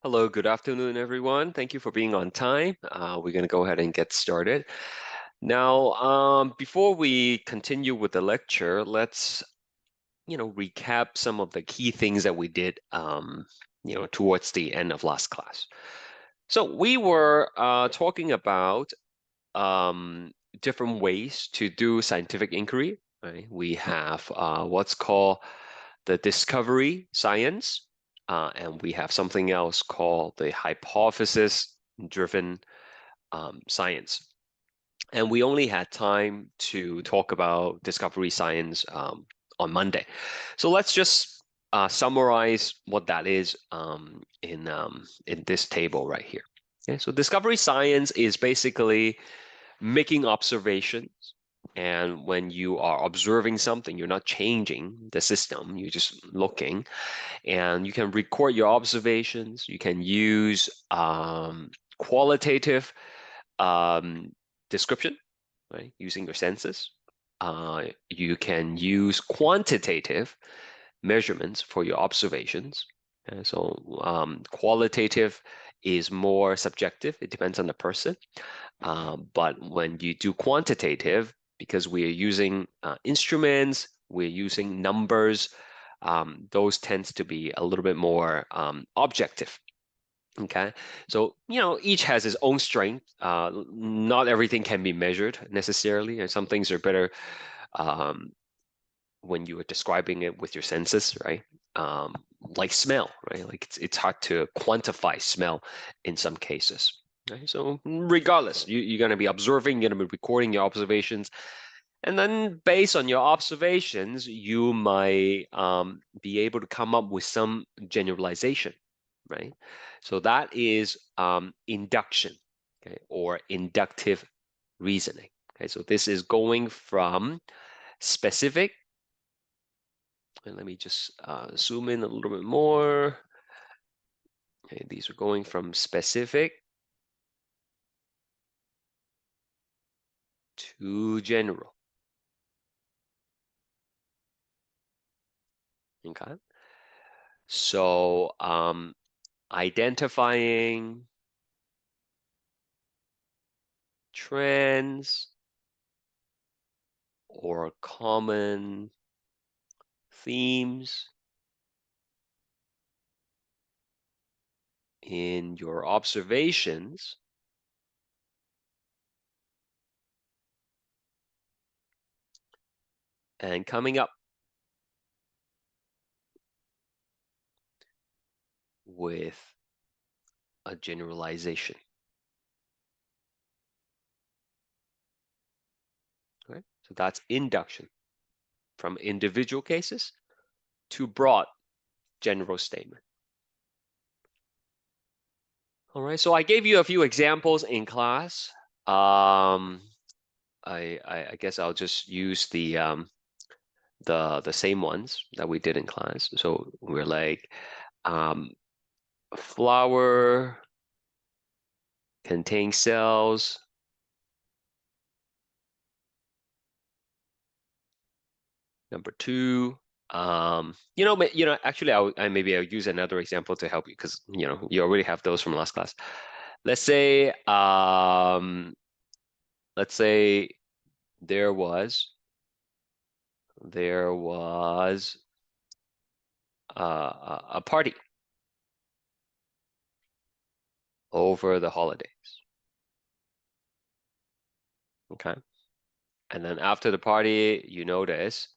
Hello, good afternoon, everyone. Thank you for being on time. We're going to go ahead and get started. Now, before we continue with the lecture, let's, recap some of the key things that we did, towards the end of last class. So we were talking about different ways to do scientific inquiry, right? We have what's called the discovery science, and we have something else called the hypothesis-driven science. And we only had time to talk about discovery science on Monday. So let's just summarize what that is in this table right here. Okay, so discovery science is basically making observations. And when you are observing something, you're not changing the system, you're just looking. And you can record your observations. You can use qualitative description, right, using your senses. You can use quantitative measurements for your observations. And so qualitative is more subjective. It depends on the person. But when you do quantitative, because we are using instruments, we're using numbers, those tends to be a little bit more objective. Okay, so each has its own strength. Not everything can be measured necessarily, and some things are better when you are describing it with your senses, right? Like smell, right? Like it's hard to quantify smell in some cases. Right? So regardless, you're going to be observing, you're going to be recording your observations, and then based on your observations, you might be able to come up with some generalization, right? So that is induction, okay, or inductive reasoning. Okay, so this is going from specific, and let me just zoom in a little bit more. Okay, these are going from specific to general. Okay, so identifying trends or common themes in your observations and coming up with a generalization. Right? So that's induction from individual cases to broad general statement. All right, so I gave you a few examples in class. I guess I'll just use the same ones that we did in class. So we're like flower contains cells. Number two, actually, maybe I'll use another example to help you because you already have those from last class. Let's say there was a party over the holidays. Okay, and then after the party, you notice,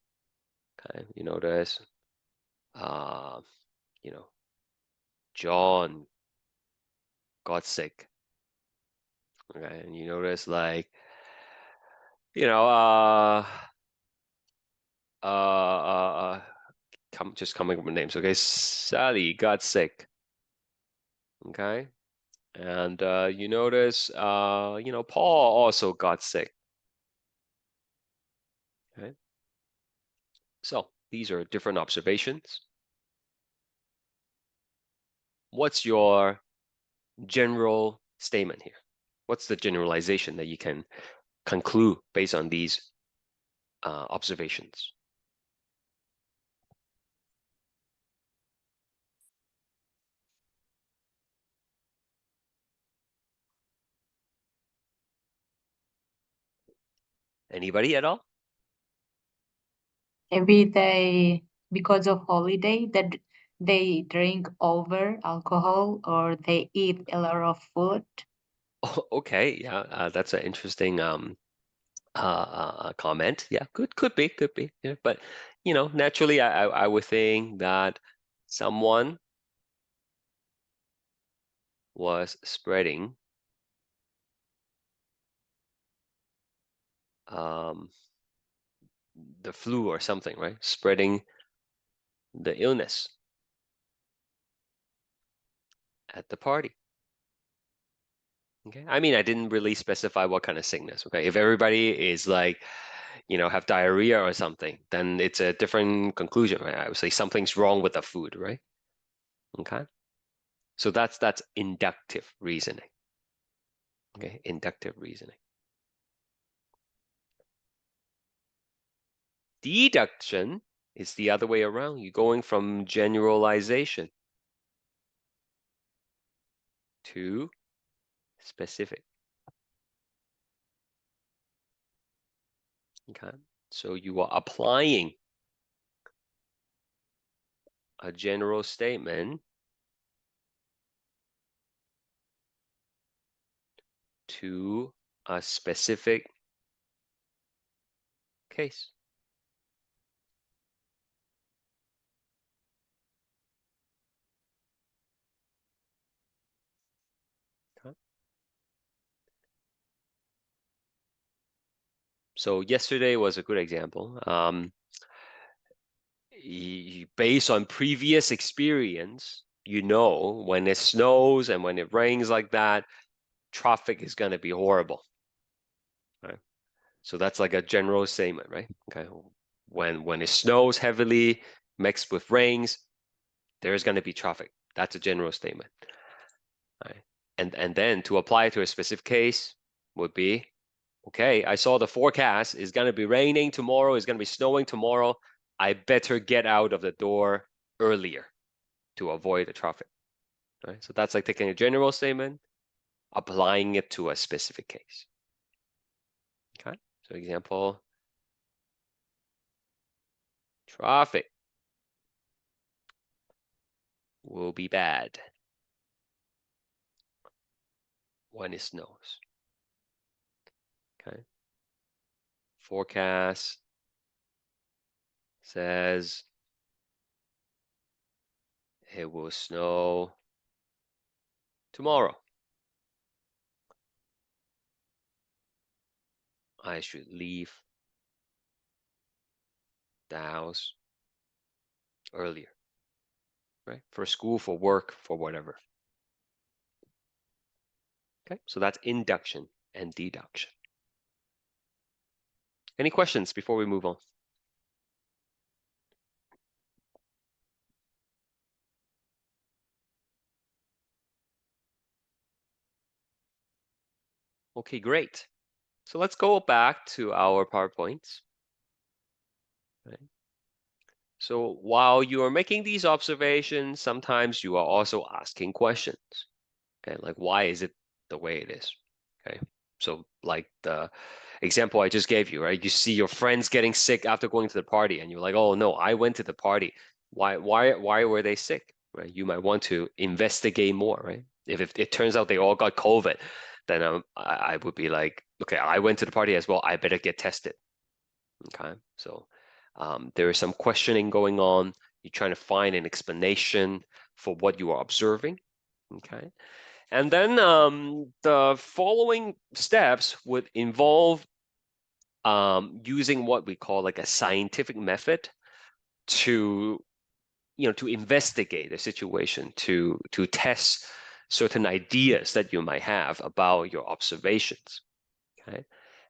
uh, John got sick. Okay, and you notice like, you know, just coming up with names. Okay, Sally got sick. Okay, and you notice, Paul also got sick. Okay, so these are different observations. What's your general statement here? What's the generalization that you can conclude based on these observations? Anybody at all? Maybe because of holiday, that they drink over alcohol or they eat a lot of food. Okay, yeah, that's an interesting comment. Yeah, could be. Yeah, but naturally, I would think that someone was spreading um the flu or something, right? Spreading the illness at the party. Okay. I mean, I didn't really specify what kind of sickness. Okay. If everybody is like, have diarrhea or something, then it's a different conclusion, right? I would say something's wrong with the food, right? Okay. So that's inductive reasoning. Okay. Inductive reasoning. Deduction is the other way around. You're going from generalization to specific. Okay. So you are applying a general statement to a specific case. Okay. So yesterday was a good example. Based on previous experience, when it snows and when it rains like that, traffic is going to be horrible. Right? So that's like a general statement, right? Okay. When it snows heavily mixed with rains, there's going to be traffic. That's a general statement. Right? And then to apply to a specific case would be, okay, I saw the forecast is going to be raining tomorrow, it's going to be snowing tomorrow. I better get out of the door earlier to avoid the traffic. Right? So that's like taking a general statement, applying it to a specific case. Okay. So example, traffic will be bad when it snows. Okay. Forecast says it will snow tomorrow. I should leave the house earlier, right? For school, for work, for whatever. Okay, so that's induction and deduction. Any questions before we move on? Okay, great. So let's go back to our PowerPoints. Right? So while you are making these observations, sometimes you are also asking questions. Okay, like why is it the way it is? Okay, so like the example I just gave you, right? You see your friends getting sick after going to the party, and you're like, oh no, I went to the party. Why were they sick? Right? You might want to investigate more, right? If it turns out they all got COVID, then I would be like, okay, I went to the party as well. I better get tested. Okay, so there is some questioning going on. You're trying to find an explanation for what you are observing. Okay, and then the following steps would involve using what we call like a scientific method to to investigate the situation, to test certain ideas that you might have about your observations. Okay,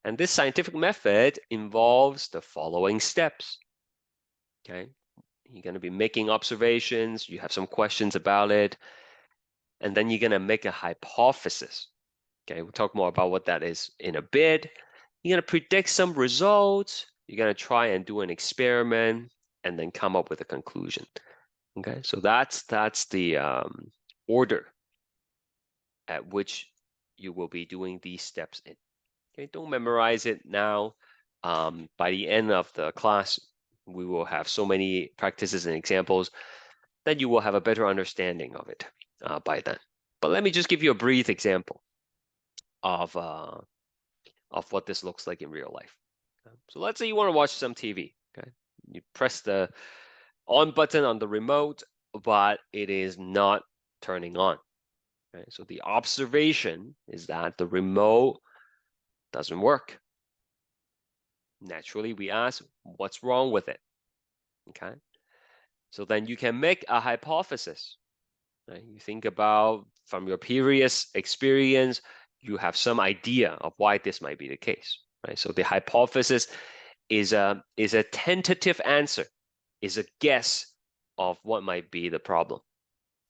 and this scientific method involves the following steps. Okay, you're going to be making observations, you have some questions about it, and then you're going to make a hypothesis. Okay, we'll talk more about what that is in a bit. You're going to predict some results. You're going to try and do an experiment and then come up with a conclusion. Okay, so that's the order at which you will be doing these steps in. Okay, don't memorize it now. by the end of the class, we will have so many practices and examples that you will have a better understanding of it by then. But let me just give you a brief example of what this looks like in real life. So let's say you want to watch some TV. Okay, you press the on button on the remote, but it is not turning on. Okay, so the observation is that the remote doesn't work. Naturally, we ask, what's wrong with it? Okay, so then you can make a hypothesis. Right? You think about from your previous experience, you have some idea of why this might be the case. Right? So the hypothesis is a tentative answer, is a guess of what might be the problem.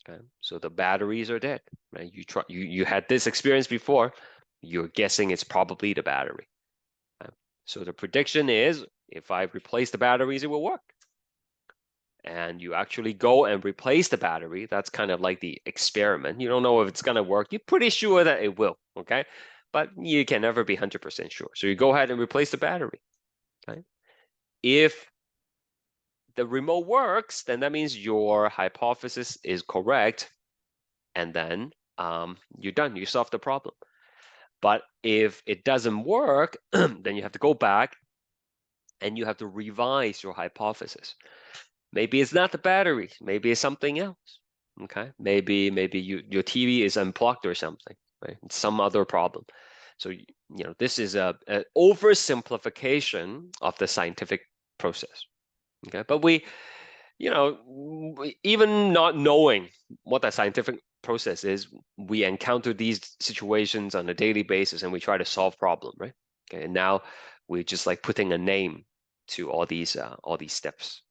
Okay, so the batteries are dead. Right? You had this experience before. You're guessing it's probably the battery. Okay? So the prediction is if I replace the batteries, it will work. And you actually go and replace the battery. That's kind of like the experiment. You don't know if it's going to work. You're pretty sure that it will. Okay, but you can never be 100% sure. So you go ahead and replace the battery. Okay, if the remote works, then that means your hypothesis is correct, and then you're done. You solve the problem. But if it doesn't work, then you have to go back and you have to revise your hypothesis. Maybe it's not the battery. Maybe it's something else. Okay, maybe your TV is unplugged or something, right? Some other problem. So this is an oversimplification of the scientific process. Okay, but we even not knowing what that scientific process is, we encounter these situations on a daily basis and we try to solve problem, right? Okay, and now we're just like putting a name to all these steps.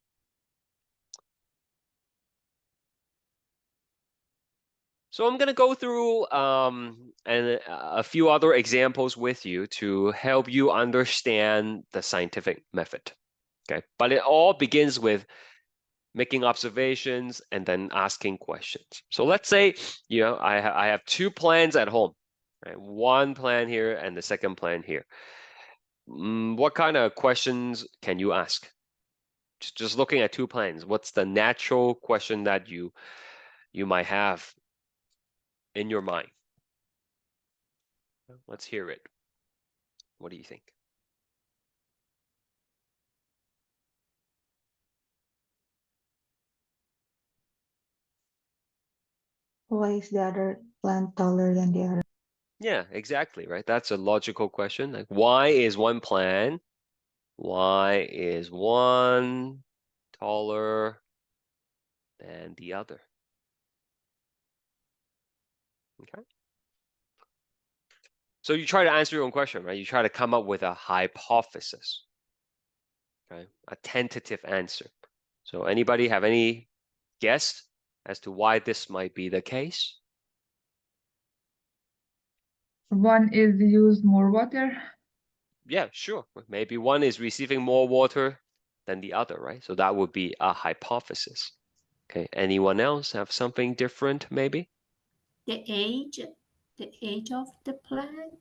So I'm going to go through a few other examples with you to help you understand the scientific method. Okay, but it all begins with making observations and then asking questions. So let's say I have two plans at home, right? One plan here and the second plan here. What kind of questions can you ask? Just looking at two plans, what's the natural question that you might have in your mind? Let's hear it. What do you think? Why is the other plant taller than the other? Yeah, exactly, right? That's a logical question. Like, why is one taller than the other? Okay. So you try to answer your own question, right? You try to come up with a hypothesis, okay? A tentative answer. So anybody have any guess as to why this might be the case? One is use more water. Yeah, sure. Maybe one is receiving more water than the other, right? So that would be a hypothesis. Okay, anyone else have something different maybe? The age of the plant.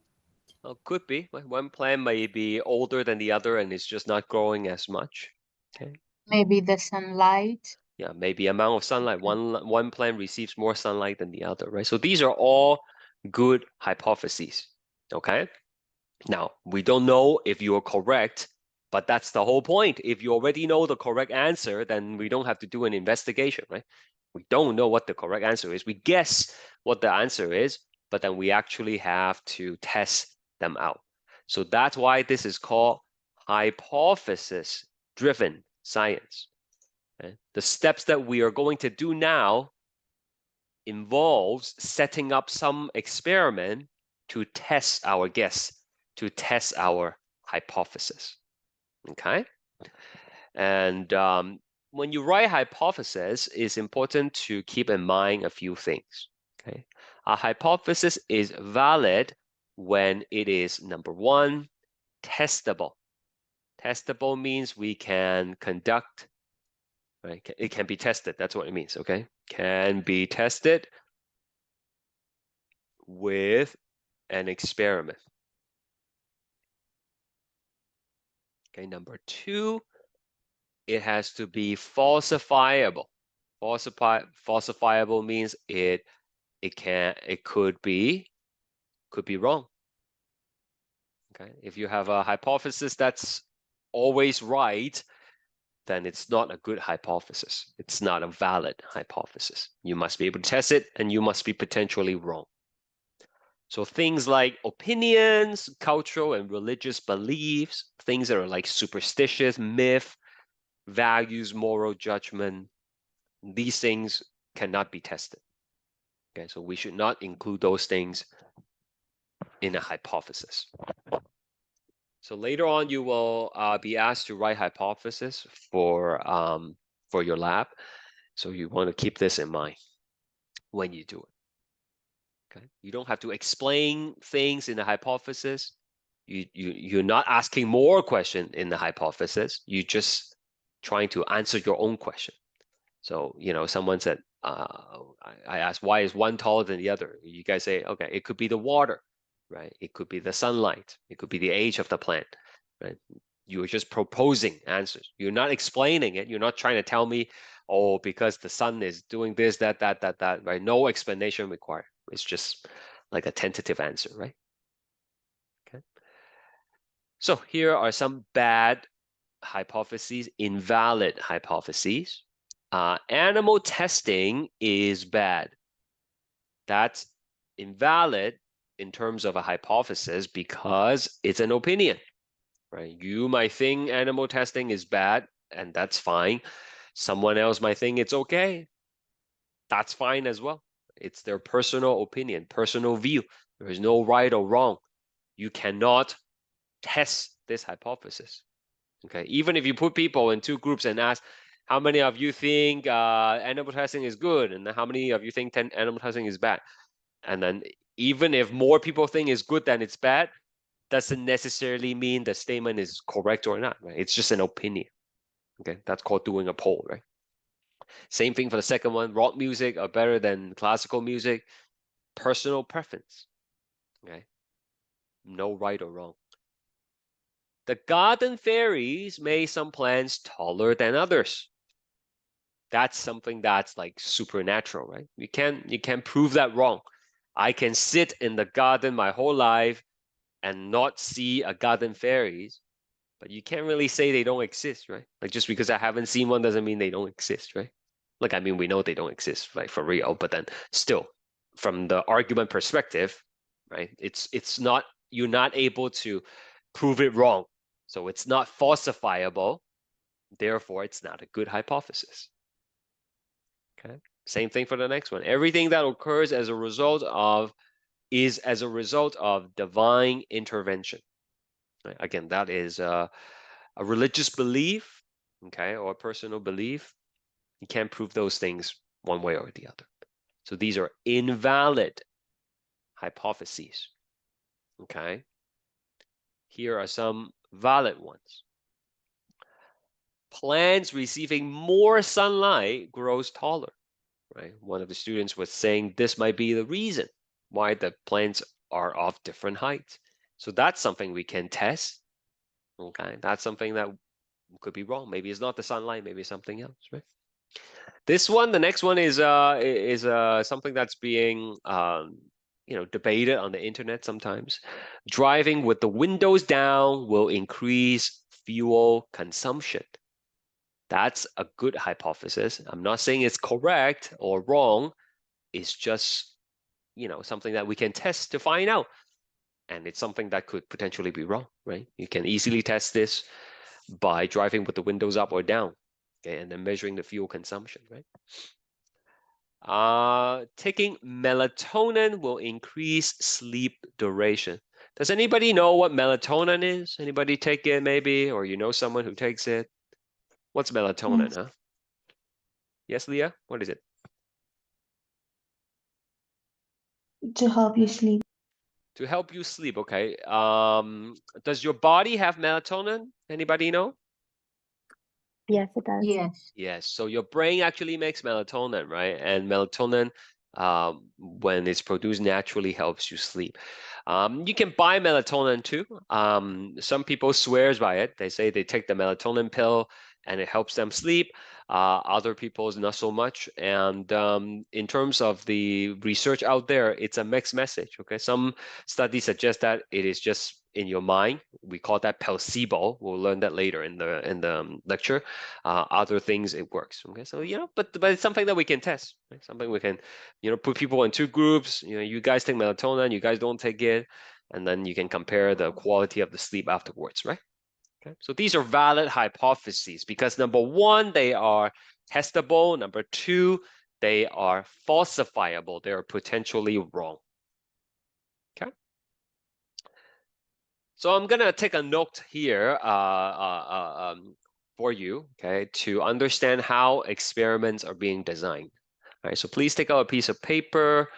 Well, could be. One plant may be older than the other and it's just not growing as much. Okay. Maybe the sunlight. Yeah, maybe amount of sunlight. One plant receives more sunlight than the other, right? So these are all good hypotheses. Okay. Now, we don't know if you are correct, but that's the whole point. If you already know the correct answer, then we don't have to do an investigation, right? We don't know what the correct answer is. We guess what the answer is, but then we actually have to test them out. So that's why this is called hypothesis-driven science. Okay? The steps that we are going to do now involves setting up some experiment to test our guess, to test our hypothesis. Okay? And when you write hypothesis, it's important to keep in mind a few things. Okay? A hypothesis is valid when it is, number one, testable. Testable means we can conduct, right? It can be tested. That's what it means, okay? Can be tested with an experiment. Okay, number 2, it has to be falsifiable. Falsifiable means it could be wrong. Okay, if you have a hypothesis that's always right, then it's not a good hypothesis. It's not a valid hypothesis. You must be able to test it, and you must be potentially wrong. So things like opinions, cultural and religious beliefs, things that are like superstitious, myth, values, moral judgment, these things cannot be tested. Okay, so we should not include those things in a hypothesis. So later on, you will be asked to write hypothesis for your lab. So you want to keep this in mind when you do it. Okay, you don't have to explain things in the hypothesis. You're not asking more question in the hypothesis. You're just trying to answer your own question. So, you know, someone said, I asked, why is one taller than the other? You guys say, okay, it could be the water, right? It could be the sunlight. It could be the age of the plant, right? You're just proposing answers. You're not explaining it. You're not trying to tell me, oh, because the sun is doing this, that, right? No explanation required. It's just like a tentative answer, right? Okay. So here are some bad hypotheses, invalid hypotheses. Animal testing is bad. That's invalid in terms of a hypothesis because it's an opinion, right? You might think animal testing is bad, and that's fine. Someone else might think it's okay. That's fine as well. It's their personal opinion, personal view. There is no right or wrong. You cannot test this hypothesis. Okay, even if you put people in 2 groups and ask, how many of you think animal testing is good, and how many of you think animal testing is bad? And then even if more people think it's good than it's bad, doesn't necessarily mean the statement is correct or not, right? It's just an opinion. Okay, that's called doing a poll, right? Same thing for the second one. Rock music are better than classical music. Personal preference. Okay, no right or wrong. The garden fairies made some plants taller than others. That's something that's like supernatural, right? You can't prove that wrong. I can sit in the garden my whole life and not see a garden fairies, but you can't really say they don't exist, right? Like just because I haven't seen one doesn't mean they don't exist, right? Like, I mean, we know they don't exist, like for real, but then still, from the argument perspective, right? It's not, you're not able to prove it wrong. So it's not falsifiable. Therefore, it's not a good hypothesis. Okay. Same thing for the next one. Everything that occurs as a result of is as a result of divine intervention. Right? Again, that is a religious belief, okay, or a personal belief. You can't prove those things one way or the other. So these are invalid hypotheses. Okay. Here are some valid ones. Plants receiving more sunlight grows taller, right? One of the students was saying this might be the reason why the plants are of different heights. So that's something we can test. Okay, that's something that could be wrong. Maybe it's not the sunlight, maybe it's something else, right? This one, the next one is something that's being debated on the internet sometimes. Driving with the windows down will increase fuel consumption. That's a good hypothesis. I'm not saying it's correct or wrong. It's just, something that we can test to find out. And it's something that could potentially be wrong, right? You can easily test this by driving with the windows up or down, okay, and then measuring the fuel consumption, right? Taking melatonin will increase sleep duration. Does anybody know what melatonin is? Anybody take it maybe, or someone who takes it? What's melatonin, Yes. huh? Yes, Leah? What is it? To help you sleep. To help you sleep, okay. Does your body have melatonin? Anybody know? Yes, it does. Yes. Yes, so your brain actually makes melatonin, right? And melatonin when it's produced naturally helps you sleep. You can buy melatonin too. Some people swears by it. They say they take the melatonin pill and it helps them sleep. Other people's not so much. And in terms of the research out there, it's a mixed message. Okay, some studies suggest that it is just in your mind. We call that placebo. We'll learn that later in the lecture. Other things it works. Okay, so but it's something that we can test. Right? Something we can put people in two groups. You guys take melatonin, you guys don't take it, and then you can compare the quality of the sleep afterwards, right? Okay, so these are valid hypotheses because number one, they are testable. Number two, they are falsifiable. They are potentially wrong. Okay. So I'm gonna take a note here for you, okay, to understand how experiments are being designed. All right, so please take out a piece of paper,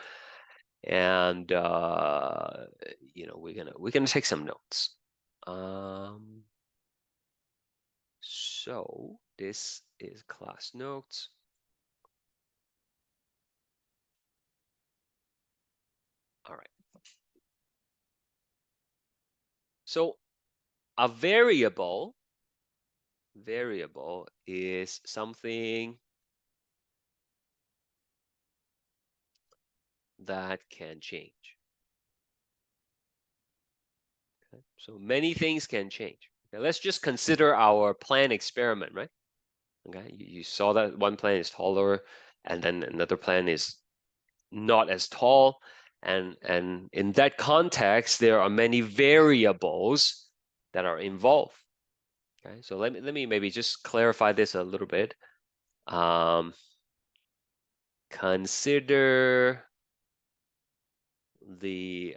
and we're gonna take some notes. So this is class notes. All right. So a variable is something that can change. Okay. So many things can change. Okay, let's just consider our plant experiment, right? Okay, you saw that one plant is taller, and then another plant is not as tall, and in that context, there are many variables that are involved. Okay, so let me maybe just clarify this a little bit. Consider the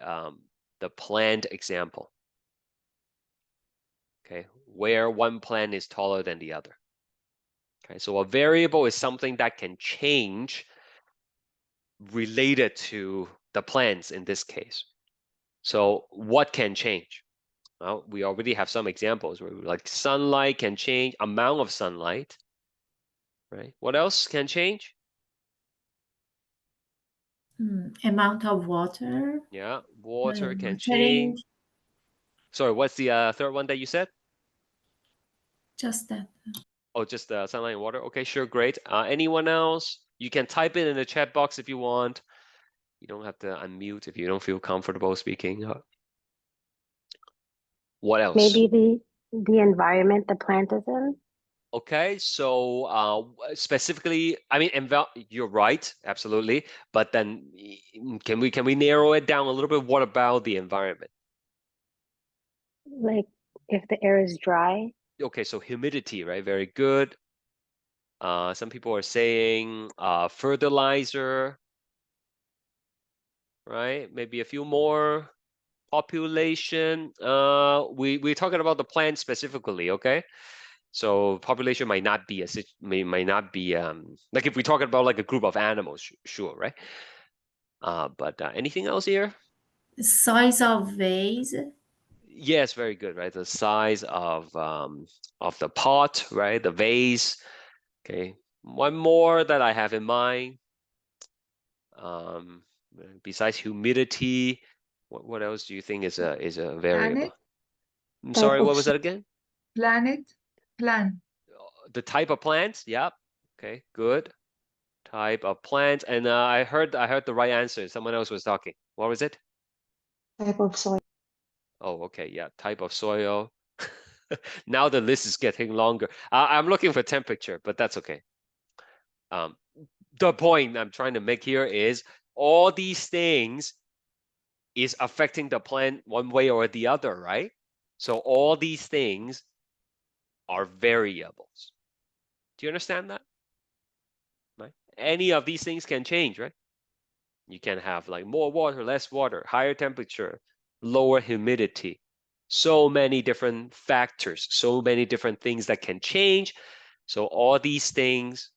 plant example. Okay, where one plant is taller than the other. Okay, so a variable is something that can change related to the plants in this case. So what can change? Well, we already have some examples where like sunlight can change, amount of sunlight, right? What else can change? Amount of water. Yeah, water can Watering. change. Sorry, what's the third one that you said? Just that. Oh, just sunlight and water. Okay, sure, great. Anyone else? You can type it in the chat box if you want. You don't have to unmute if you don't feel comfortable speaking. What else? Maybe the environment the plant is in. Okay, so specifically, I mean, you're right, absolutely. But then, can we narrow it down a little bit? What about the environment? Like if the air is dry. Okay, so humidity, right? Very good. Some people are saying fertilizer, right? Maybe a few more. Population. We're talking about the plant specifically, okay? So population might not be might not be like if we're talking about like a group of animals, sure, right? But anything else here? Size of vase. Yes, very good, right? The size of the pot, right? The vase. Okay. One more that I have in mind. Besides humidity, what else do you think is a variable? I'm sorry, what was that again? Plant. The type of plant. Yep. Okay, good. Type of plant. And I heard the right answer. Someone else was talking. What was it? Type of soil. Oh, okay. Yeah, type of soil. Now the list is getting longer. I'm looking for temperature, but that's okay. The point I'm trying to make here is all these things is affecting the plant one way or the other, right? So all these things are variables. Do you understand that? Right? Any of these things can change, right? You can have like more water, less water, higher temperature, lower humidity. So many different factors, so many different things that can change. So all these things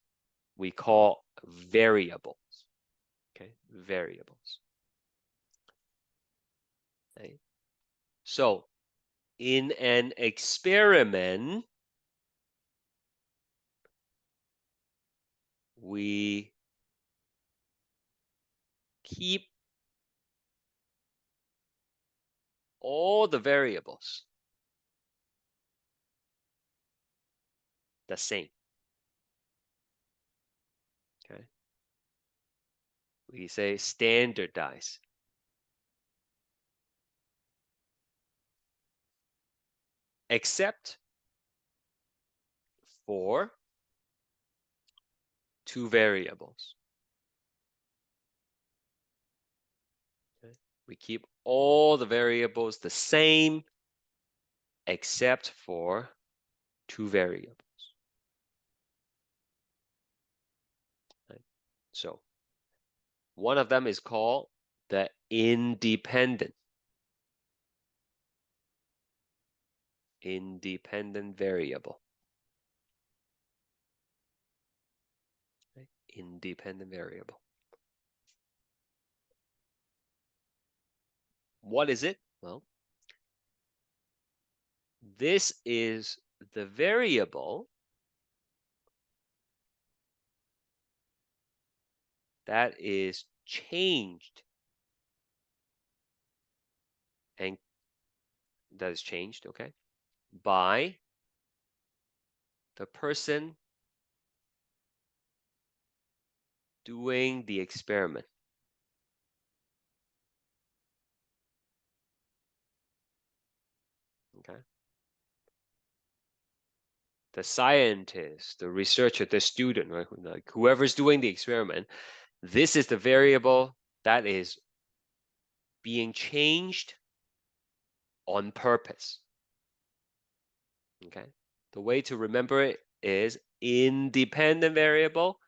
we call variables. Okay, variables. Okay. So in an experiment, we keep all the variables the same. Okay. We say standardize. Except for two variables. Okay. We keep all the variables the same except for two variables. Right. So one of them is called the independent variable. Okay. Independent variable. What is it? Well, this is the variable that is changed and that is changed, okay, by the person doing the experiment. Okay. The scientist, the researcher, the student, right? Like whoever's doing the experiment, this is the variable that is being changed on purpose. Okay. The way to remember it is independent variable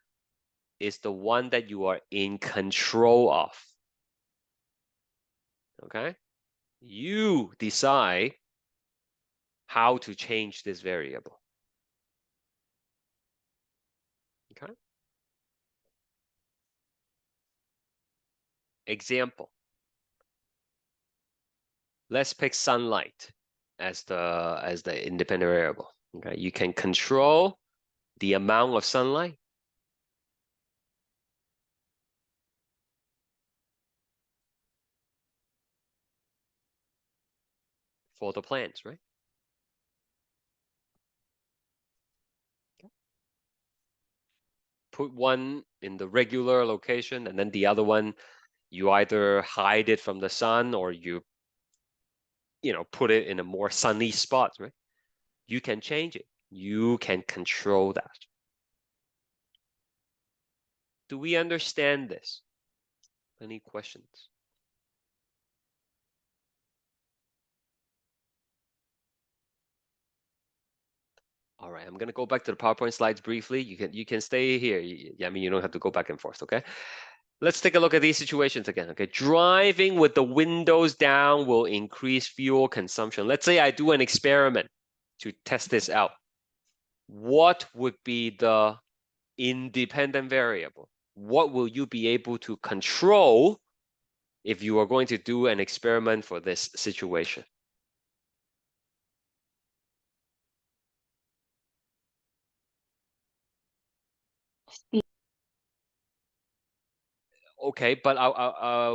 is the one that you are in control of. Okay. You decide how to change this variable. Okay. Example. Let's pick sunlight as the independent variable. Okay. You can control the amount of sunlight. For the plants, right? Put one in the regular location and then the other one, you either hide it from the sun or you put it in a more sunny spot, right? You can change it. You can control that. Do we understand this? Any questions? All right, I'm gonna go back to the PowerPoint slides briefly. You can stay here. I mean, you don't have to go back and forth, okay? Let's take a look at these situations again, okay? Driving with the windows down will increase fuel consumption. Let's say I do an experiment to test this out. What would be the independent variable? What will you be able to control if you are going to do an experiment for this situation? Speed. Okay, but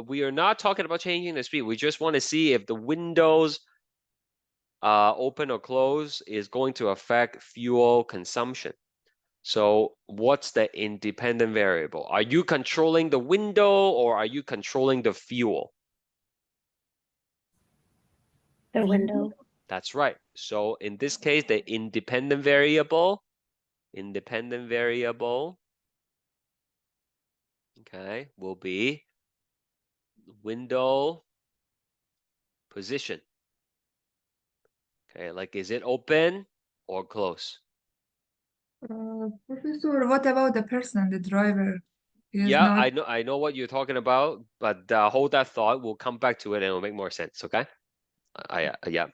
we are not talking about changing the speed. We just want to see if the windows open or close is going to affect fuel consumption. So what's the independent variable? Are you controlling the window or are you controlling the fuel? The window. That's right. So in this case, the independent variable, okay, will be window position. Okay, like is it open or close? Professor, what about the person, the driver? He is Yeah, not. I know what you're talking about, but hold that thought. We'll come back to it and it'll make more sense. Okay. Yeah.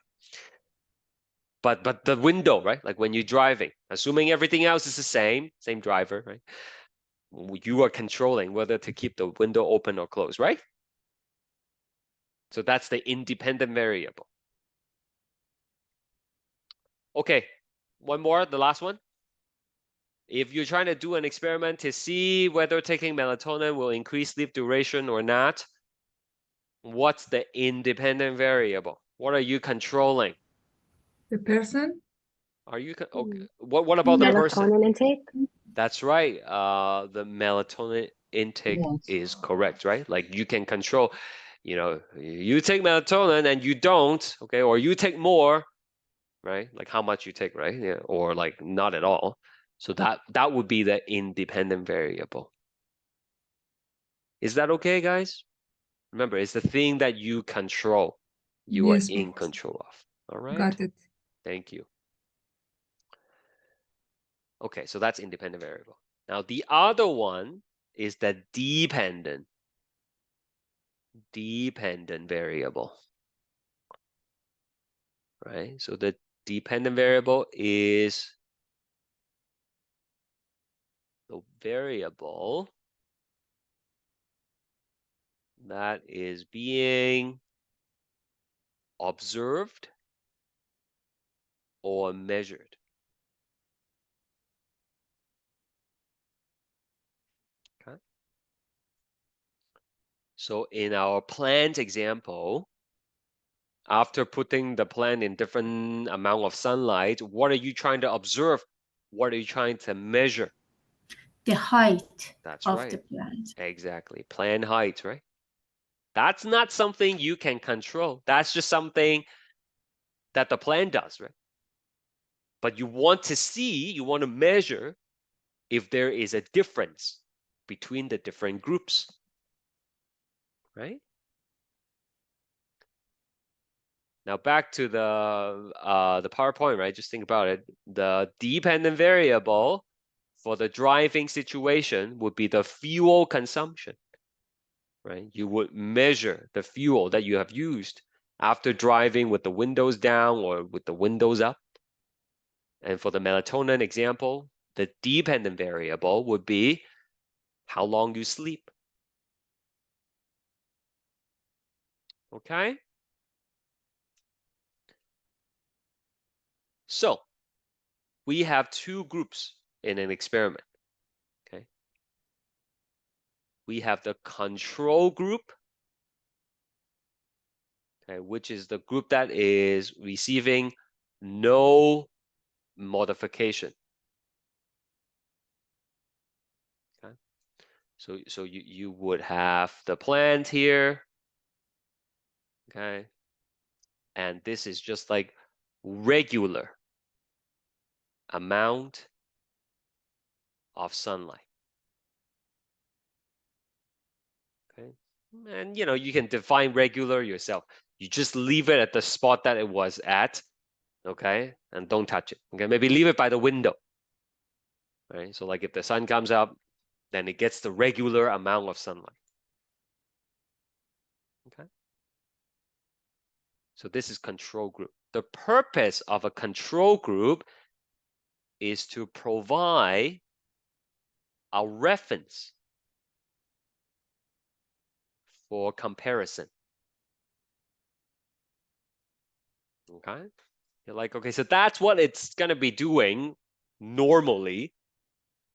But the window, right? Like when you're driving, assuming everything else is the same driver, right? You are controlling whether to keep the window open or closed, right? So that's the independent variable. Okay, one more, the last one. If you're trying to do an experiment to see whether taking melatonin will increase sleep duration or not, what's the independent variable? What are you controlling? The person? Are you okay? What about the person? Melatonin intake. That's right. The melatonin intake Yes. is correct, right? Like you can control, you take melatonin and you don't, okay, or you take more, right? Like how much you take, right? Yeah, or like not at all. So that would be the independent variable. Is that okay, guys? Remember, it's the thing that you control. You are Yes, in Professor. control of. All right. Got it. Thank you. Okay, so that's independent variable. Now the other one is the dependent variable, right? So the dependent variable is the variable that is being observed or measured. Okay. So in our plant example, after putting the plant in different amount of sunlight, what are you trying to observe? What are you trying to measure? The height That's of right. the plant. Exactly. Plant height, right? That's not something you can control. That's just something that the plant does, right? But you want to measure if there is a difference between the different groups, right? Now back to the PowerPoint, right? Just think about it. The dependent variable for the driving situation would be the fuel consumption, right? You would measure the fuel that you have used after driving with the windows down or with the windows up. And for the melatonin example, the dependent variable would be how long you sleep. Okay? So we have two groups in an experiment. Okay? We have the control group, okay, which is the group that is receiving no modification. Okay? So you would have the plant here. Okay? And this is just like regular amount of sunlight. Okay. And you can define regular yourself. You just leave it at the spot that it was at, okay? And don't touch it. Okay, maybe leave it by the window. Right? So like if the sun comes up, then it gets the regular amount of sunlight. Okay. So this is control group. The purpose of a control group is to provide a reference for comparison. Okay. You're like, okay, so that's what it's going to be doing normally.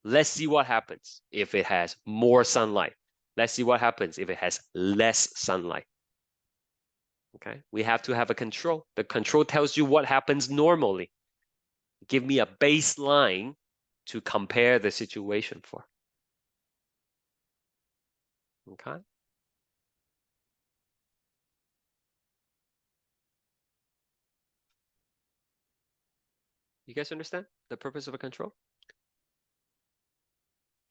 Let's see what happens if it has more sunlight. Let's see what happens if it has less sunlight. Okay, we have to have a control. The control tells you what happens normally. Give me a baseline to compare the situation for. Okay. You guys understand the purpose of a control?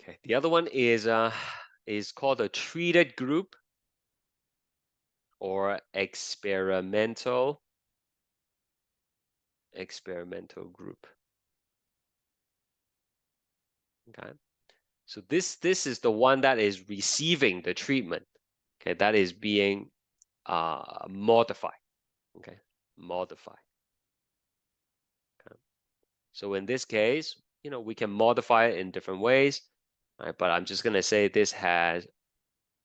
Okay, the other one is called a treated group or experimental group. Okay, so this is the one that is receiving the treatment. Okay, that is being modified. Okay, modify. Okay. So in this case, we can modify it in different ways, right? But I'm just gonna say this has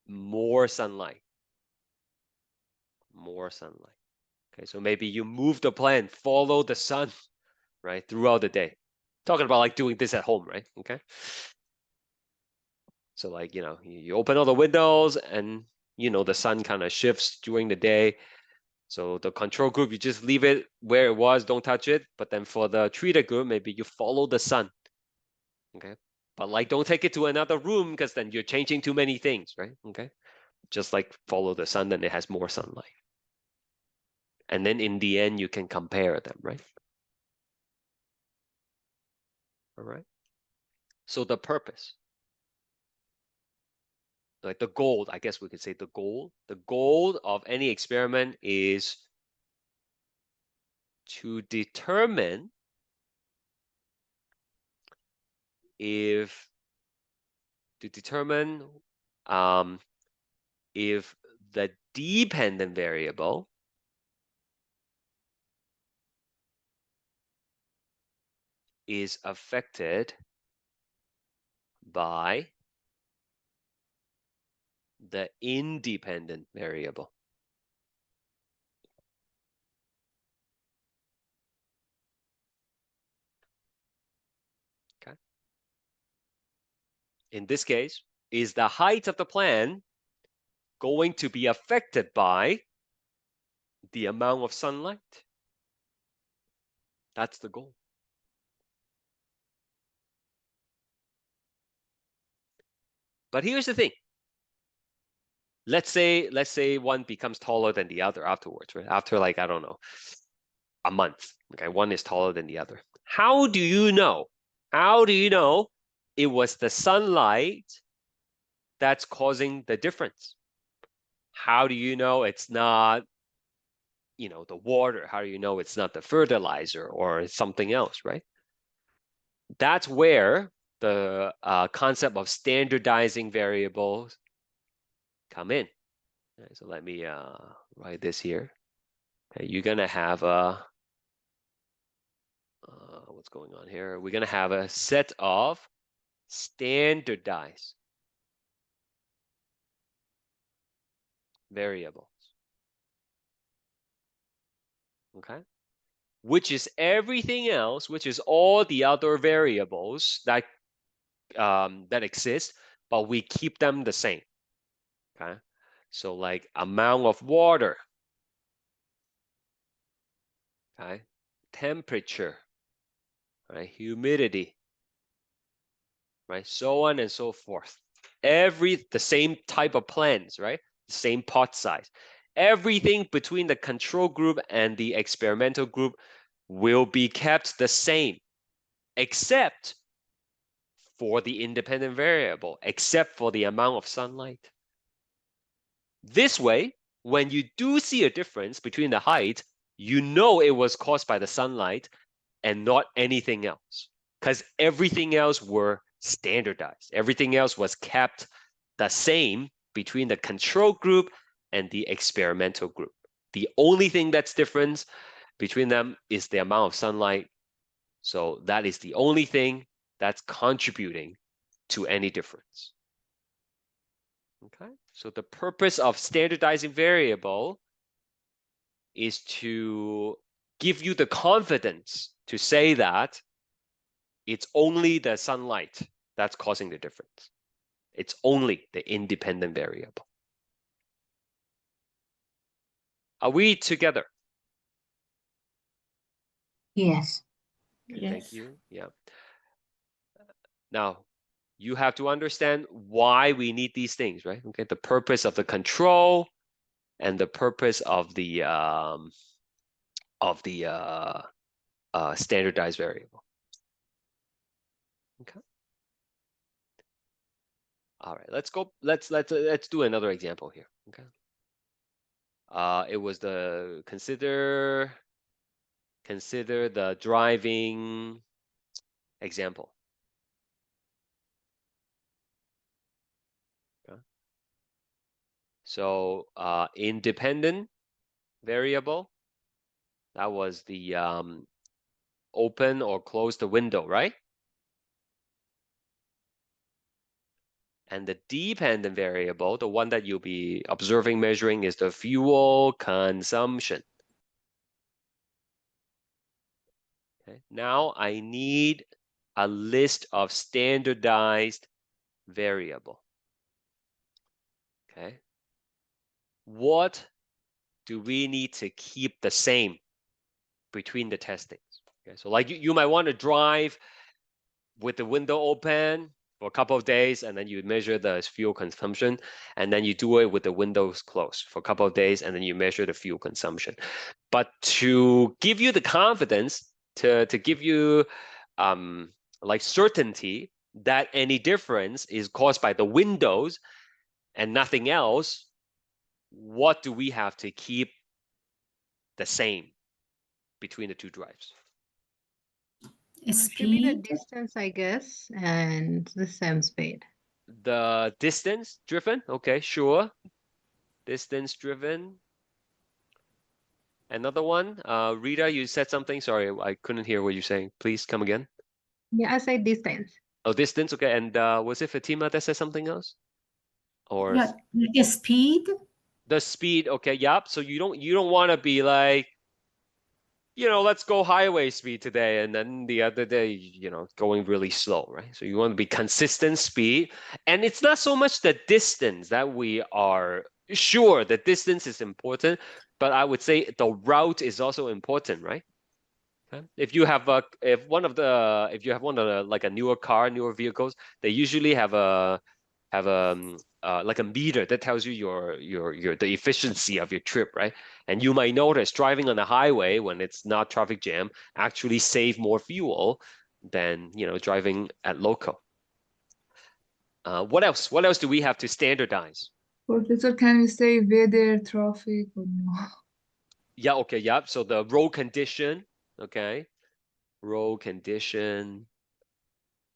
more sunlight. More sunlight. Okay, so maybe you move the plant, follow the sun, right, throughout the day. Talking about like doing this at home, right? Okay. So like, you open all the windows and, the sun kind of shifts during the day. So the control group, you just leave it where it was, don't touch it. But then for the treated group, maybe you follow the sun. Okay. But like, don't take it to another room because then you're changing too many things, right? Okay. Just like follow the sun, then it has more sunlight. And then in the end, you can compare them, right? All right. So the purpose, like the goal, I guess we could say the goal of any experiment is to determine if the dependent variable is affected by the independent variable. Okay. In this case, is the height of the plant going to be affected by the amount of sunlight? That's the goal. But here's the thing. Let's say one becomes taller than the other afterwards, right? After like, I don't know, a month. Okay, one is taller than the other. How do you know? How do you know it was the sunlight that's causing the difference? How do you know it's not, the water? How do you know it's not the fertilizer or something else, right? That's where the concept of standardizing variables come in. Okay, so let me write this here. Okay, you're gonna have a what's going on here? We're gonna have a set of standardized variables. Okay, which is everything else, which is all the other variables that that exist, but we keep them the same. Okay, so like amount of water, okay, temperature, right, humidity, right, so on and so forth. The same type of plants, right, same pot size. Everything between the control group and the experimental group will be kept the same, except for the independent variable, except for the amount of sunlight. This way, when you do see a difference between the height, you know it was caused by the sunlight and not anything else, because everything else were standardized. Everything else was kept the same between the control group and the experimental group. The only thing that's different between them is the amount of sunlight. So that is the only thing that's contributing to any difference. Okay, so the purpose of standardizing variable is to give you the confidence to say that it's only the sunlight that's causing the difference. It's only the independent variable. Are we together? Yes. Okay, thank Yes. you. Yeah. Now, you have to understand why we need these things, right? Okay, the purpose of the control and the purpose of the standardized variable. Okay. All right, let's go. Let's do another example here. Okay. It was the consider the driving example. Okay. So independent variable, that was the open or close the window, right? And the dependent variable, the one that you'll be observing, measuring, is the fuel consumption. Okay. Now I need a list of standardized variable. Okay. What do we need to keep the same between the testings? Okay, so like you might want to drive with the window open for a couple of days, and then you measure the fuel consumption, and then you do it with the windows closed for a couple of days, and then you measure the fuel consumption. But to give you the confidence, to give you like certainty that any difference is caused by the windows and nothing else, what do we have to keep the same between the two drives? Should be the Speed. distance, I guess, and the same speed. The distance driven, okay, sure. Distance driven. Another one, Rita, you said something. Sorry, I couldn't hear what you're saying. Please come again. Yeah, I say distance. Oh, distance, okay. And was it Fatima that said something else? Or Yeah, like a speed. the speed, okay, yep. So you don't want to be like, let's go highway speed today, and then the other day, going really slow, right? So you want to be consistent speed. And it's not so much the distance that we are sure the distance is important, but I would say the route is also important, right? Okay. If you have one of the like a newer vehicles, they usually have like a meter that tells you the efficiency of your trip, right? And you might notice driving on the highway when it's not traffic jam actually save more fuel than driving at local. What else? What else do we have to standardize? Professor, can we say weather, traffic, or no? Yeah, okay, yeah. So the road condition, okay. Road condition.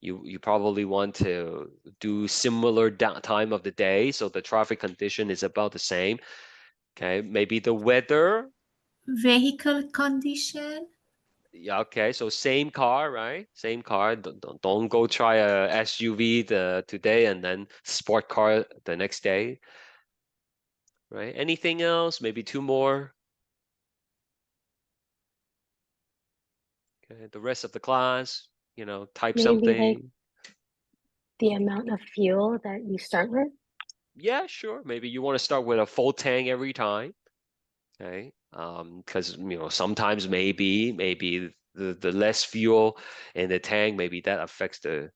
You probably want to do similar time of the day, so the traffic condition is about the same. Okay, maybe the weather. Vehicle condition. Yeah, okay, so same car, right? Same car. Don't go try a SUV today and then sport car the next day, right? Anything else? Maybe two more. Okay, the rest of the class, type Maybe something. like the amount of fuel that you start with. Yeah, sure. Maybe you want to start with a full tank every time. Okay. Because sometimes maybe the less fuel in the tank, maybe that affects the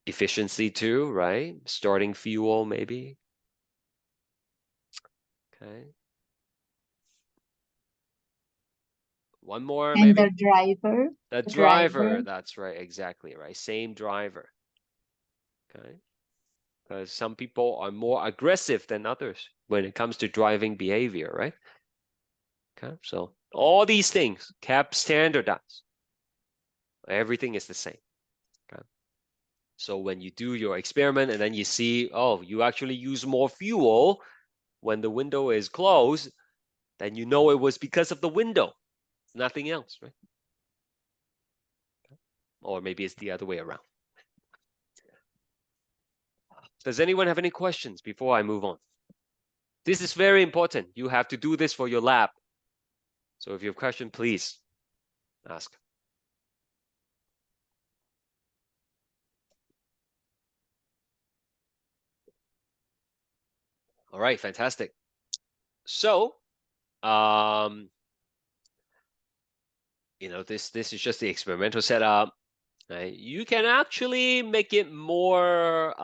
efficiency too, right? Starting fuel, maybe. Okay. One more, And maybe. the driver. The the driver, driver. that's right, exactly right. Same driver. Okay. Because some people are more aggressive than others when it comes to driving behavior, right? Okay, so all these things kept standardized. Everything is the same. Okay. So when you do your experiment and then you see, oh, you actually use more fuel when the window is closed, then you know it was because of the window, nothing else, right? Or maybe it's the other way around. Does anyone have any questions before I move on? This is very important. You have to do this for your lab. So if you have a question, please ask. All right, fantastic. So, this is just the experimental setup. Right? You can actually make it more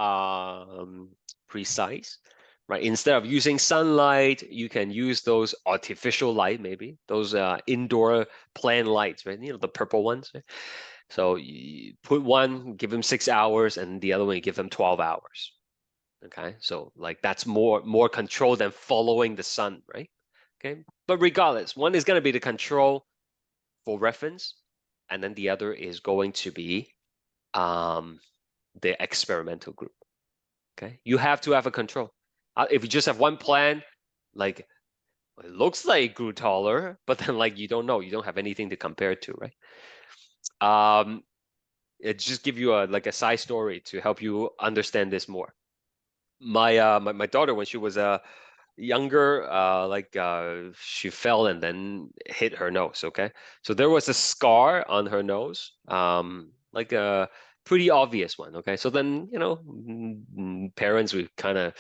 precise, right? Instead of using sunlight, you can use those artificial light, maybe those indoor plant lights, right? The purple ones. Right? So you put one, give them 6 hours, and the other one, you give them 12 hours. Okay, so like that's more control than following the sun, right? Okay, but regardless, one is going to be the control for reference, and then the other is going to be the experimental group. Okay, you have to have a control. If you just have one plan, like it looks like it grew taller, but then like you don't know, you don't have anything to compare to, right? It just give you a side story to help you understand this more. My daughter, when she was younger, she fell and then hit her nose. Okay, so there was a scar on her nose. like a pretty obvious one. Okay, so then parents would kind of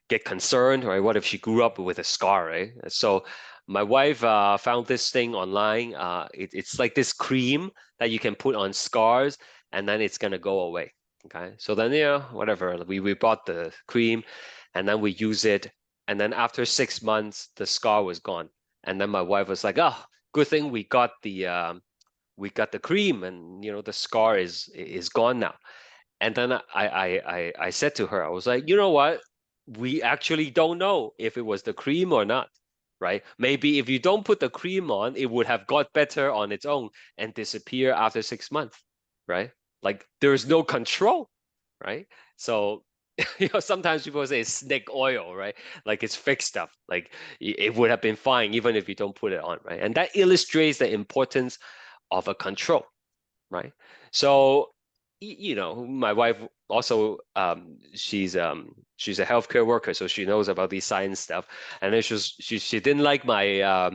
get concerned, right? What if she grew up with a scar, right? So my wife found this thing online. It's like this cream that you can put on scars, and then it's gonna go away. Okay, so then whatever, we bought the cream, and then we use it, and then after 6 months the scar was gone, and then my wife was like, oh, good thing we got the cream, and the scar is gone now. And then I said to her, I was like, you know what? We actually don't know if it was the cream or not, right? Maybe if you don't put the cream on, it would have got better on its own and disappear after 6 months, right? Like there's no control, right? So sometimes people say snake oil, right? Like it's fake stuff. Like it would have been fine even if you don't put it on, right? And that illustrates the importance of a control, right? So my wife also she's a healthcare worker, so she knows about these science stuff, and then she didn't like my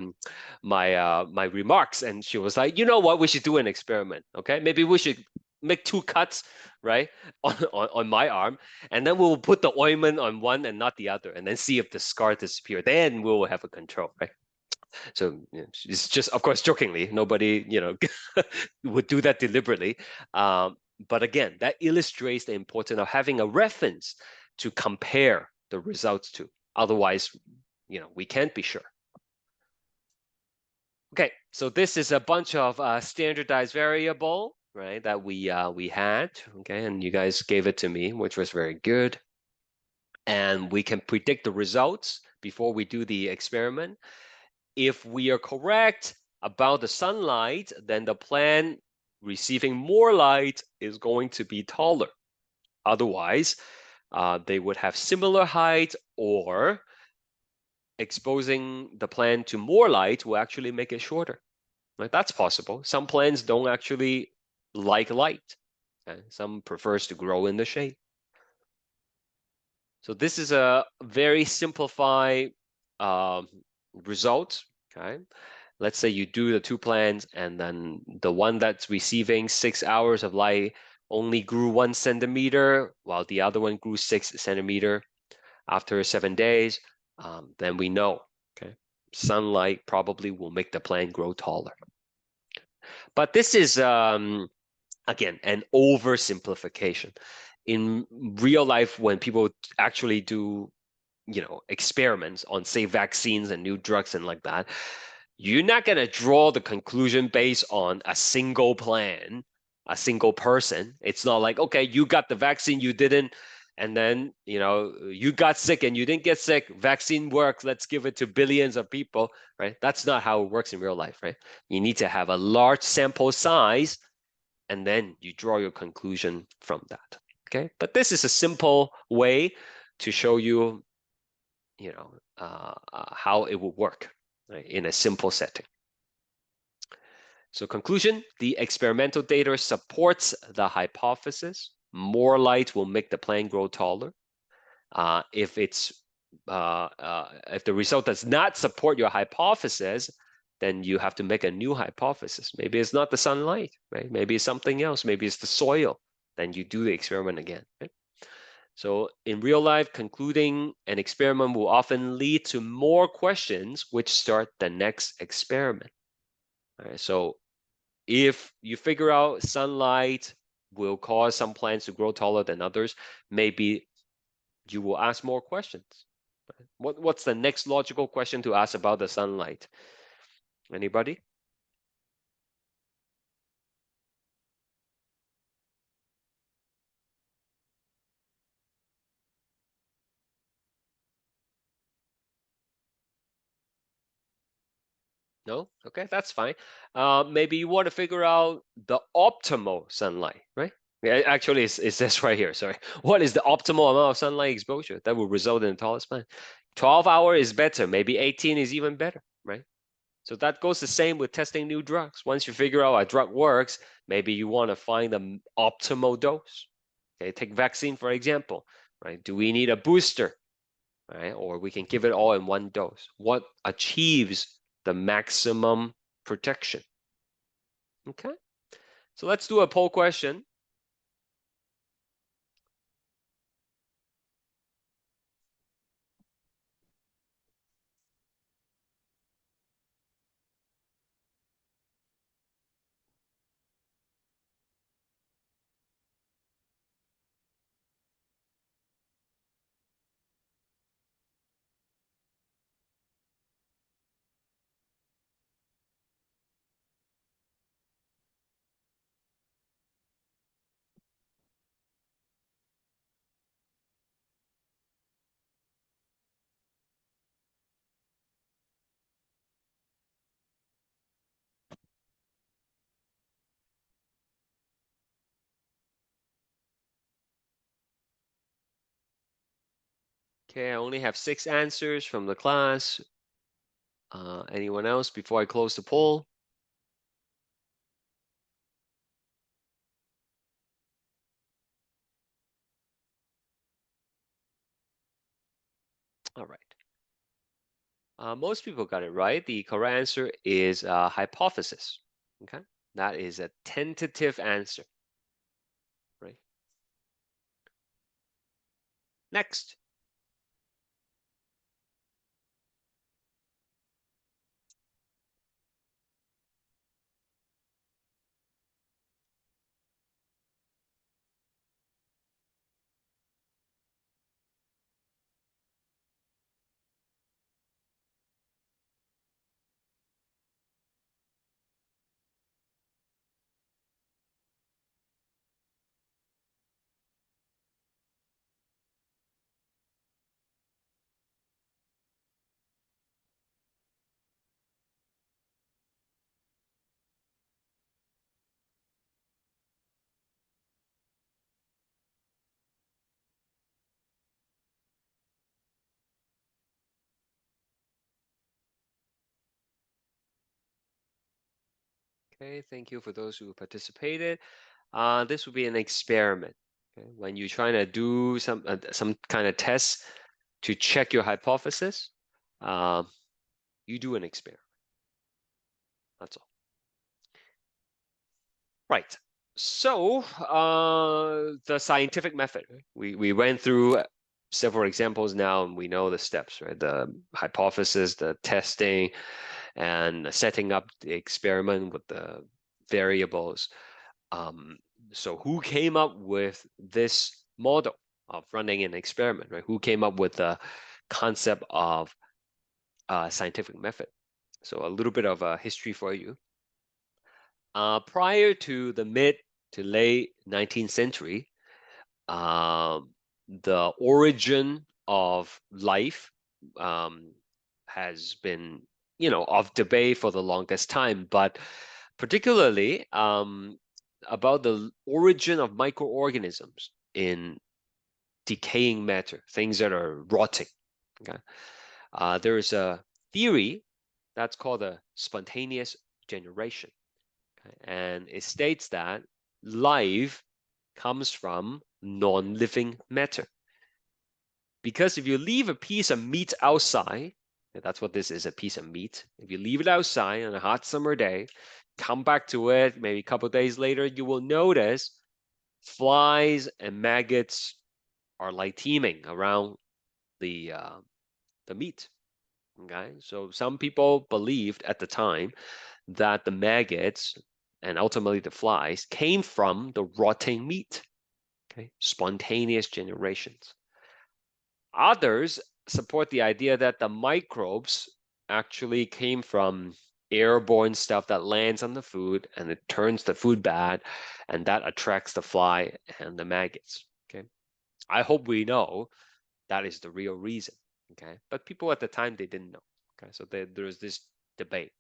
remarks, and she was like, you know what, we should do an experiment. Okay, maybe we should make 2 cuts, right, on my arm, and then we'll put the ointment on one and not the other, and then see if the scar disappears. Then we'll have a control, right? So it's just, of course, jokingly, nobody would do that deliberately. But again, that illustrates the importance of having a reference to compare the results to. Otherwise, we can't be sure. Okay, so this is a bunch of standardized variable, right, that we had, okay, and you guys gave it to me, which was very good. And we can predict the results before we do the experiment. If we are correct about the sunlight, then the plant receiving more light is going to be taller. Otherwise, they would have similar height, or exposing the plant to more light will actually make it shorter. Right? That's possible. Some plants don't actually like light. Okay? Some prefers to grow in the shade. So this is a very simplified result. Okay, let's say you do the 2 plants, and then the one that's receiving 6 hours of light only grew 1 centimeter, while the other one grew 6 centimeter after 7 days. Then we know, okay, sunlight probably will make the plant grow taller. But this is again an oversimplification. In real life, when people actually do experiments on, say, vaccines and new drugs and like that, you're not going to draw the conclusion based on a single plan, a single person. It's not like, okay, you got the vaccine, you didn't, and then you got sick and you didn't get sick, vaccine works, let's give it to billions of people, right? That's not how it works in real life, right? You need to have a large sample size, and then you draw your conclusion from that. Okay, but this is a simple way to show you how it will work, right, in a simple setting. So conclusion, the experimental data supports the hypothesis. More light will make the plant grow taller. If the result does not support your hypothesis, then you have to make a new hypothesis. Maybe it's not the sunlight, right? Maybe it's something else. Maybe it's the soil. Then you do the experiment again, right? So in real life, concluding an experiment will often lead to more questions which start the next experiment. All right, so if you figure out sunlight will cause some plants to grow taller than others, maybe you will ask more questions. What's the next logical question to ask about the sunlight? Anybody? No? Okay, that's fine. Maybe you want to figure out the optimal sunlight, right? Yeah, actually, it's this right here, sorry. What is the optimal amount of sunlight exposure that will result in the tallest plant? 12 hours is better, maybe 18 is even better, right? So that goes the same with testing new drugs. Once you figure out a drug works, maybe you want to find the optimal dose. Okay, take vaccine, for example, right? Do we need a booster, right? Or we can give it all in one dose. What achieves the maximum protection? Okay, so let's do a poll question. Okay, I only have 6 answers from the class. Anyone else before I close the poll? All right. Most people got it right. The correct answer is hypothesis. Okay, that is a tentative answer. Right. Next. Okay, thank you for those who participated. This will be an experiment. Okay? When you're trying to do some kind of test to check your hypothesis, you do an experiment. That's all. Right. So the scientific method. We went through several examples now, and we know the steps, right? The hypothesis, the testing, and setting up the experiment with the variables. So who came up with this model of running an experiment, right? Who came up with the concept of scientific method? So a little bit of a history for you. Prior to the mid to late 19th century, the origin of life has been, of debate for the longest time, but particularly about the origin of microorganisms in decaying matter, things that are rotting. Okay, there is a theory that's called the spontaneous generation, okay? And it states that life comes from non-living matter. Because if you leave a piece of meat outside, that's what this is, a piece of meat. If you leave it outside on a hot summer day, come back to it maybe a couple days later, you will notice flies and maggots are like teeming around the meat. Okay, so some people believed at the time that the maggots and ultimately the flies came from the rotting meat. Okay, spontaneous generations. Others support the idea that the microbes actually came from airborne stuff that lands on the food and it turns the food bad, and that attracts the fly and the maggots. Okay, I hope we know that is the real reason. Okay, but people at the time, they didn't know. Okay, so there's this debate,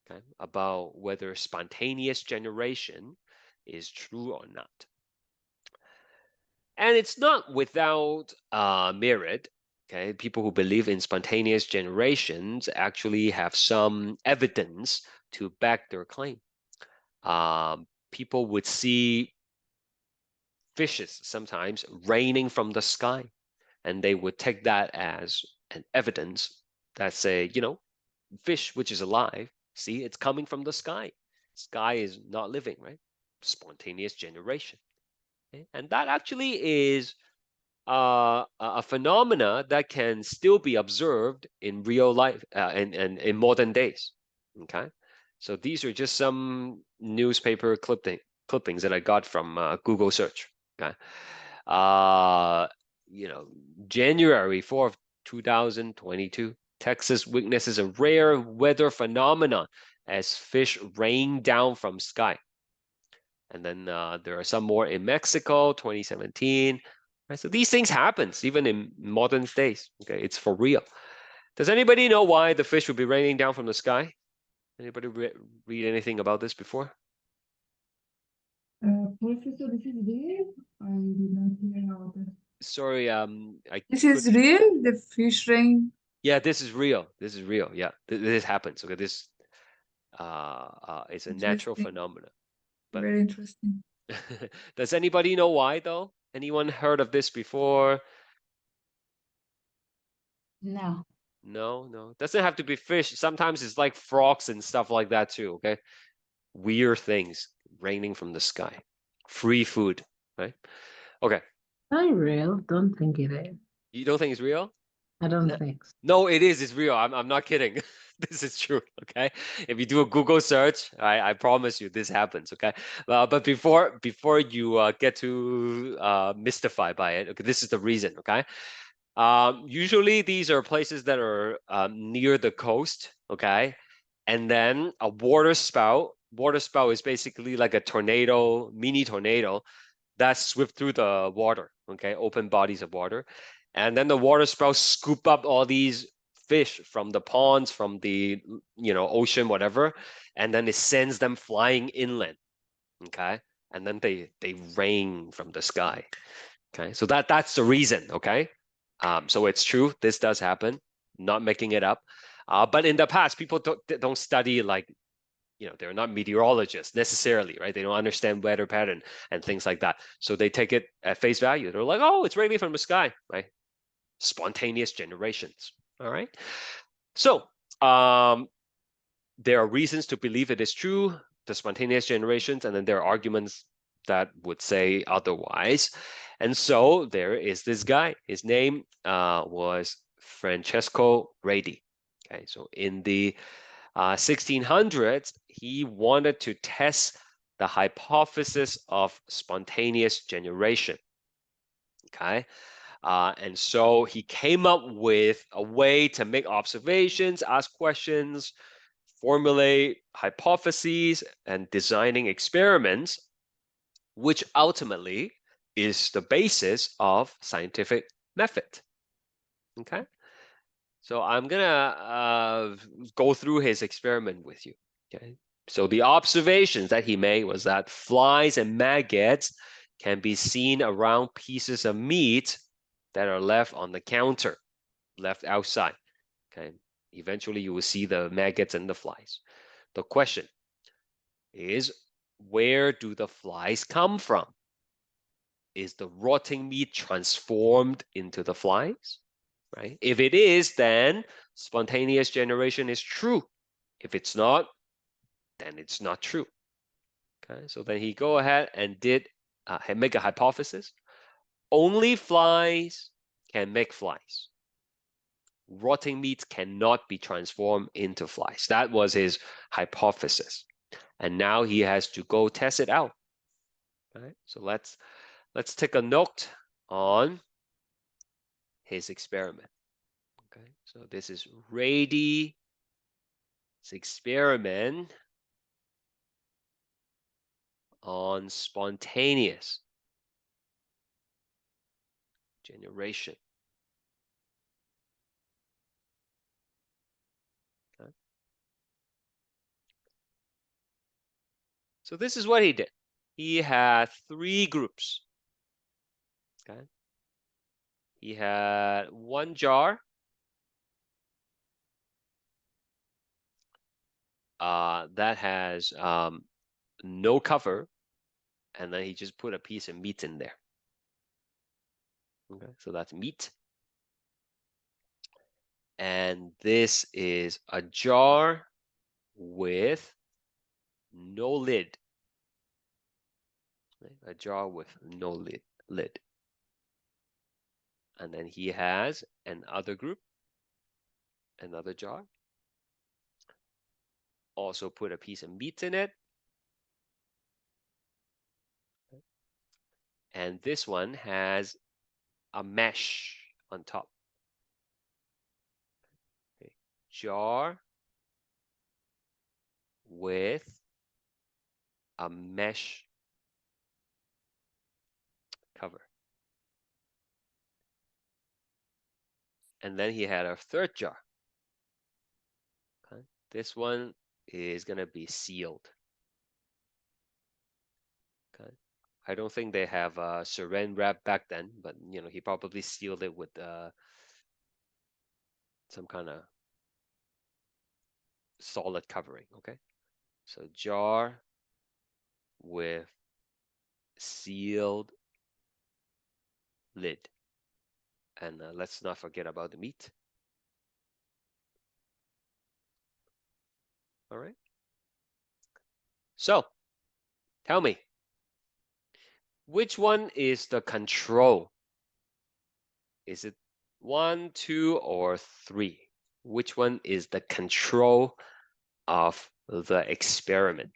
okay, about whether spontaneous generation is true or not. And it's not without merit. Okay, people who believe in spontaneous generations actually have some evidence to back their claim. People would see fishes sometimes raining from the sky, and they would take that as an evidence that say, fish which is alive, see, it's coming from the sky. Sky is not living, right? Spontaneous generation. Okay? And that actually is a phenomena that can still be observed in real life and in modern days. Okay, so these are just some newspaper clippings that I got from Google search. Okay, January 4th, 2022, Texas witnesses a rare weather phenomenon as fish rain down from sky. And then there are some more in Mexico, 2017. Right? So these things happen even in modern days. Okay, it's for real. Does anybody know why the fish would be raining down from the sky? Anybody read anything about this before? Professor, this is Dave. I did not hear about that. sorry, I This is couldn't. real, the fish rain. Yeah, this is real. This is real. Yeah, this happens. Okay, this is a natural Interesting. phenomenon. But Very interesting. does anybody know why though? Anyone heard of this before? No. No. Doesn't have to be fish. Sometimes it's like frogs and stuff like that too. Okay, weird things raining from the sky, free food, right? Okay, Not real. Don't think it is. you don't think it's real? I don't No. think so. No, it is. It's real. I'm not kidding. This is true. Okay. If you do a Google search, I promise you this happens. Okay. But before you get too mystified by it, okay, this is the reason. Okay. Usually these are places that are near the coast. Okay. And then a water spout. Water spout is basically like a tornado, mini tornado that sweep through the water. Okay. Open bodies of water. And then the water spouts scoop up all these fish from the ponds, from the ocean, whatever, and then it sends them flying inland. Okay, and then they rain from the sky. Okay, so that's the reason. Okay, so it's true. This does happen. Not making it up. But in the past, people don't study like they're not meteorologists necessarily, right? They don't understand weather pattern and things like that. So they take it at face value. They're like, oh, it's raining from the sky, right? Spontaneous generations. All right. So there are reasons to believe it is true, the spontaneous generations, and then there are arguments that would say otherwise. And so there is this guy. His name was Francesco Redi. Okay, so in the 1600s, he wanted to test the hypothesis of spontaneous generation. Okay. And so he came up with a way to make observations, ask questions, formulate hypotheses, and designing experiments, which ultimately is the basis of scientific method. Okay, so I'm gonna go through his experiment with you. Okay, so the observations that he made was that flies and maggots can be seen around pieces of meat that are left on the counter, left outside. Okay, eventually you will see the maggots and the flies. The question is, where do the flies come from? Is the rotting meat transformed into the flies? Right? If it is, then spontaneous generation is true. If it's not, then it's not true. Okay, so then he go ahead and make a hypothesis. Only flies can make flies. Rotting meat cannot be transformed into flies. That was his hypothesis. And now he has to go test it out. All right, so let's take a note on his experiment. Okay, so this is Redi's experiment on spontaneous generation. Okay. So this is what he did. He had 3 groups. Okay. He had one jar that has no cover, and then he just put a piece of meat in there. Okay, so that's meat. And this is a jar with no lid. A jar with no lid. And then he has another group, another jar. Also put a piece of meat in it. And this one has a mesh on top. Okay. Jar with a mesh cover. And then he had a third jar. Okay. This one is going to be sealed. Okay. I don't think they have saran wrap back then, but you know, he probably sealed it with some kind of solid covering, okay? So jar with sealed lid. And let's not forget about the meat. All right. So tell me, which one is the control? Is it 1, 2, or 3? Which one is the control of the experiment?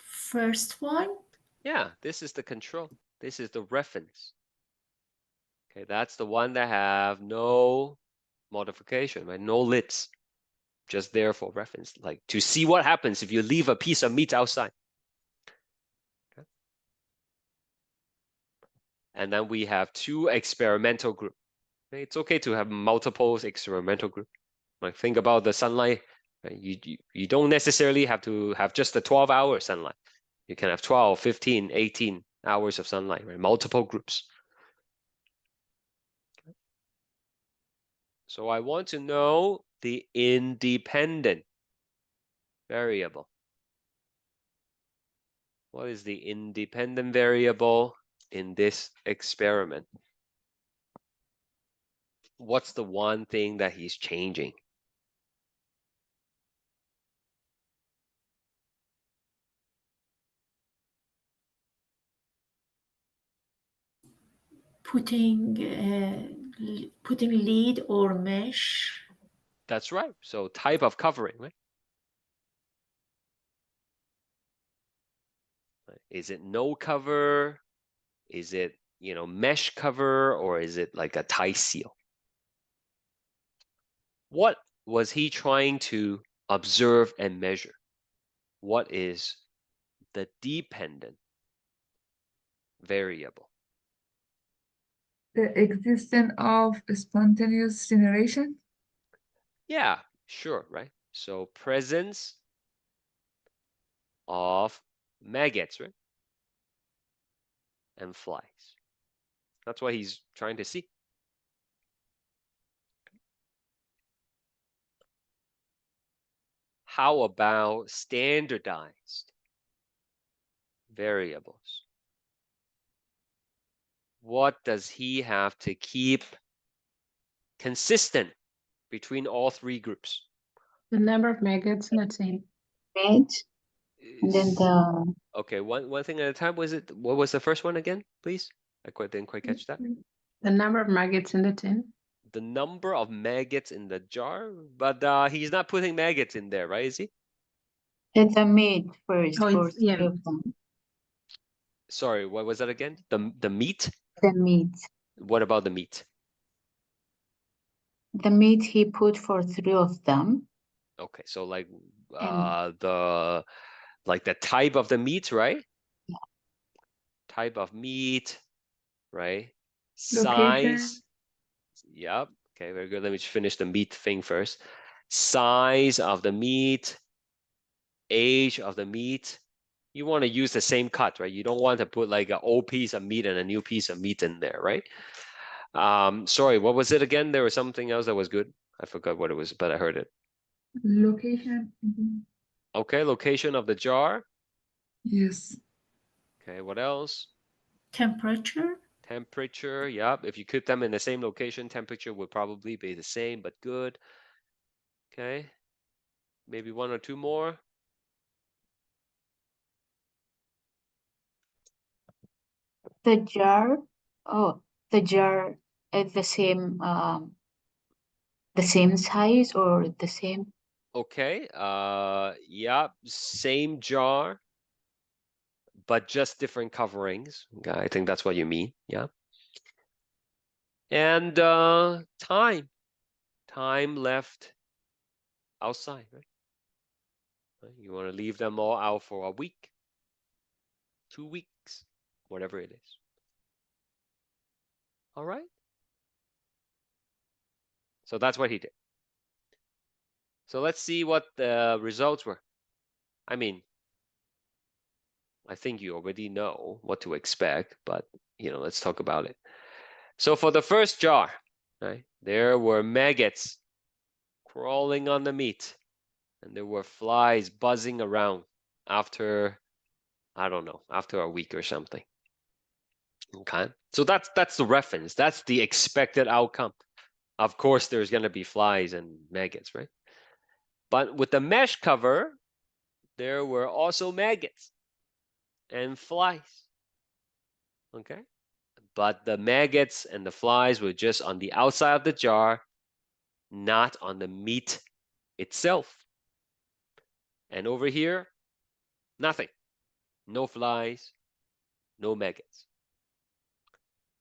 First one. Yeah, this is the control. This is the reference. Okay, that's the one that have no modification, right? No lids, just there for reference, like to see what happens if you leave a piece of meat outside. Okay. And then we have 2 experimental group. Okay, it's okay to have multiple experimental group. Like think about the sunlight. Right? You don't necessarily have to have just the 12-hour sunlight. You can have 12, 15, 18 hours of sunlight, right? Multiple groups. So I want to know the independent variable. What is the independent variable in this experiment? What's the one thing that he's changing? Putting lead or mesh. That's right. So type of covering, right? Is it no cover? Is it, you know, mesh cover, or is it like a tie seal? What was he trying to observe and measure? What is the dependent variable? The existence of spontaneous generation. Yeah, sure, right? So presence of maggots, right? And flies. That's what he's trying to see. How about standardized variables? What does he have to keep consistent between all 3 groups? The number of maggots in a tin. Meat, and then Is- the Okay, one thing at a time. What was the first one again, please? Didn't quite catch that. The number of maggots in the tin. The number of maggots in the jar, but he's not putting maggots in there, right? Is he? and the meat first Oh, for it's, yeah. 3 of them. Sorry, what was that again? The meat? The meat. What about the meat? The meat he put for 3 of them. Okay, so like And the type of the meat, right? Yeah. Type of meat, right? Location. Size. Yep. Okay, very good. Let me just finish the meat thing first. Size of the meat, age of the meat. You want to use the same cut, right? You don't want to put like an old piece of meat and a new piece of meat in there, right? Sorry, what was it again? There was something else that was good. I forgot what it was, but I heard it. Location. Okay, location of the jar. Yes. Okay, what else? Temperature. Temperature, yep. If you keep them in the same location, temperature would probably be the same, but good. Okay, maybe 1 or 2 more. the jar, the jar is the same size or the same. Okay, yeah, same jar, but just different coverings. Okay, I think that's what you mean, yeah. And time left outside, right? You want to leave them all out for a week, 2 weeks, whatever it is. All right. So that's what he did. So let's see what the results were. I mean, I think you already know what to expect, but let's talk about it. So for the first jar, right, there were maggots crawling on the meat, and there were flies buzzing around after, I don't know, after a week or something. Okay, so that's the reference. That's the expected outcome. Of course, there's going to be flies and maggots, right? But with the mesh cover, there were also maggots and flies. Okay, but the maggots and the flies were just on the outside of the jar, not on the meat itself. And over here, nothing. No flies, no maggots.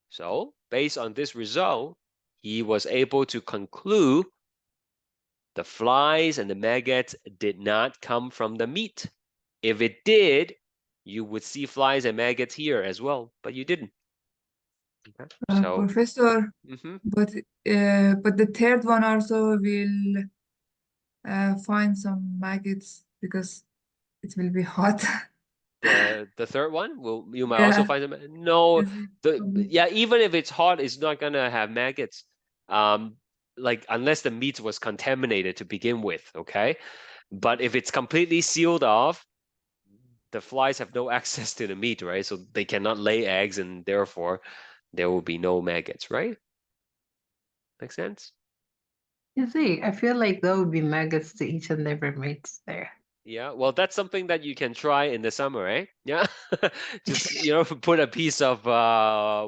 So based on this result, he was able to conclude the flies and the maggots did not come from the meat. If it did, you would see flies and maggots here as well, but you didn't. Okay. So, Professor, mhm. but the third one also will find some maggots because it will be hot. The third one you might also Yeah. find them. No, Is it- yeah, even if it's hot, it's not gonna have maggots. Like unless the meat was contaminated to begin with, okay? But if it's completely sealed off, the flies have no access to the meat, right? So they cannot lay eggs, and therefore there will be no maggots, right? Make sense? You see, I feel like there would be maggots to each and every mates there. Yeah, well, that's something that you can try in the summer, eh? Yeah, just put a piece of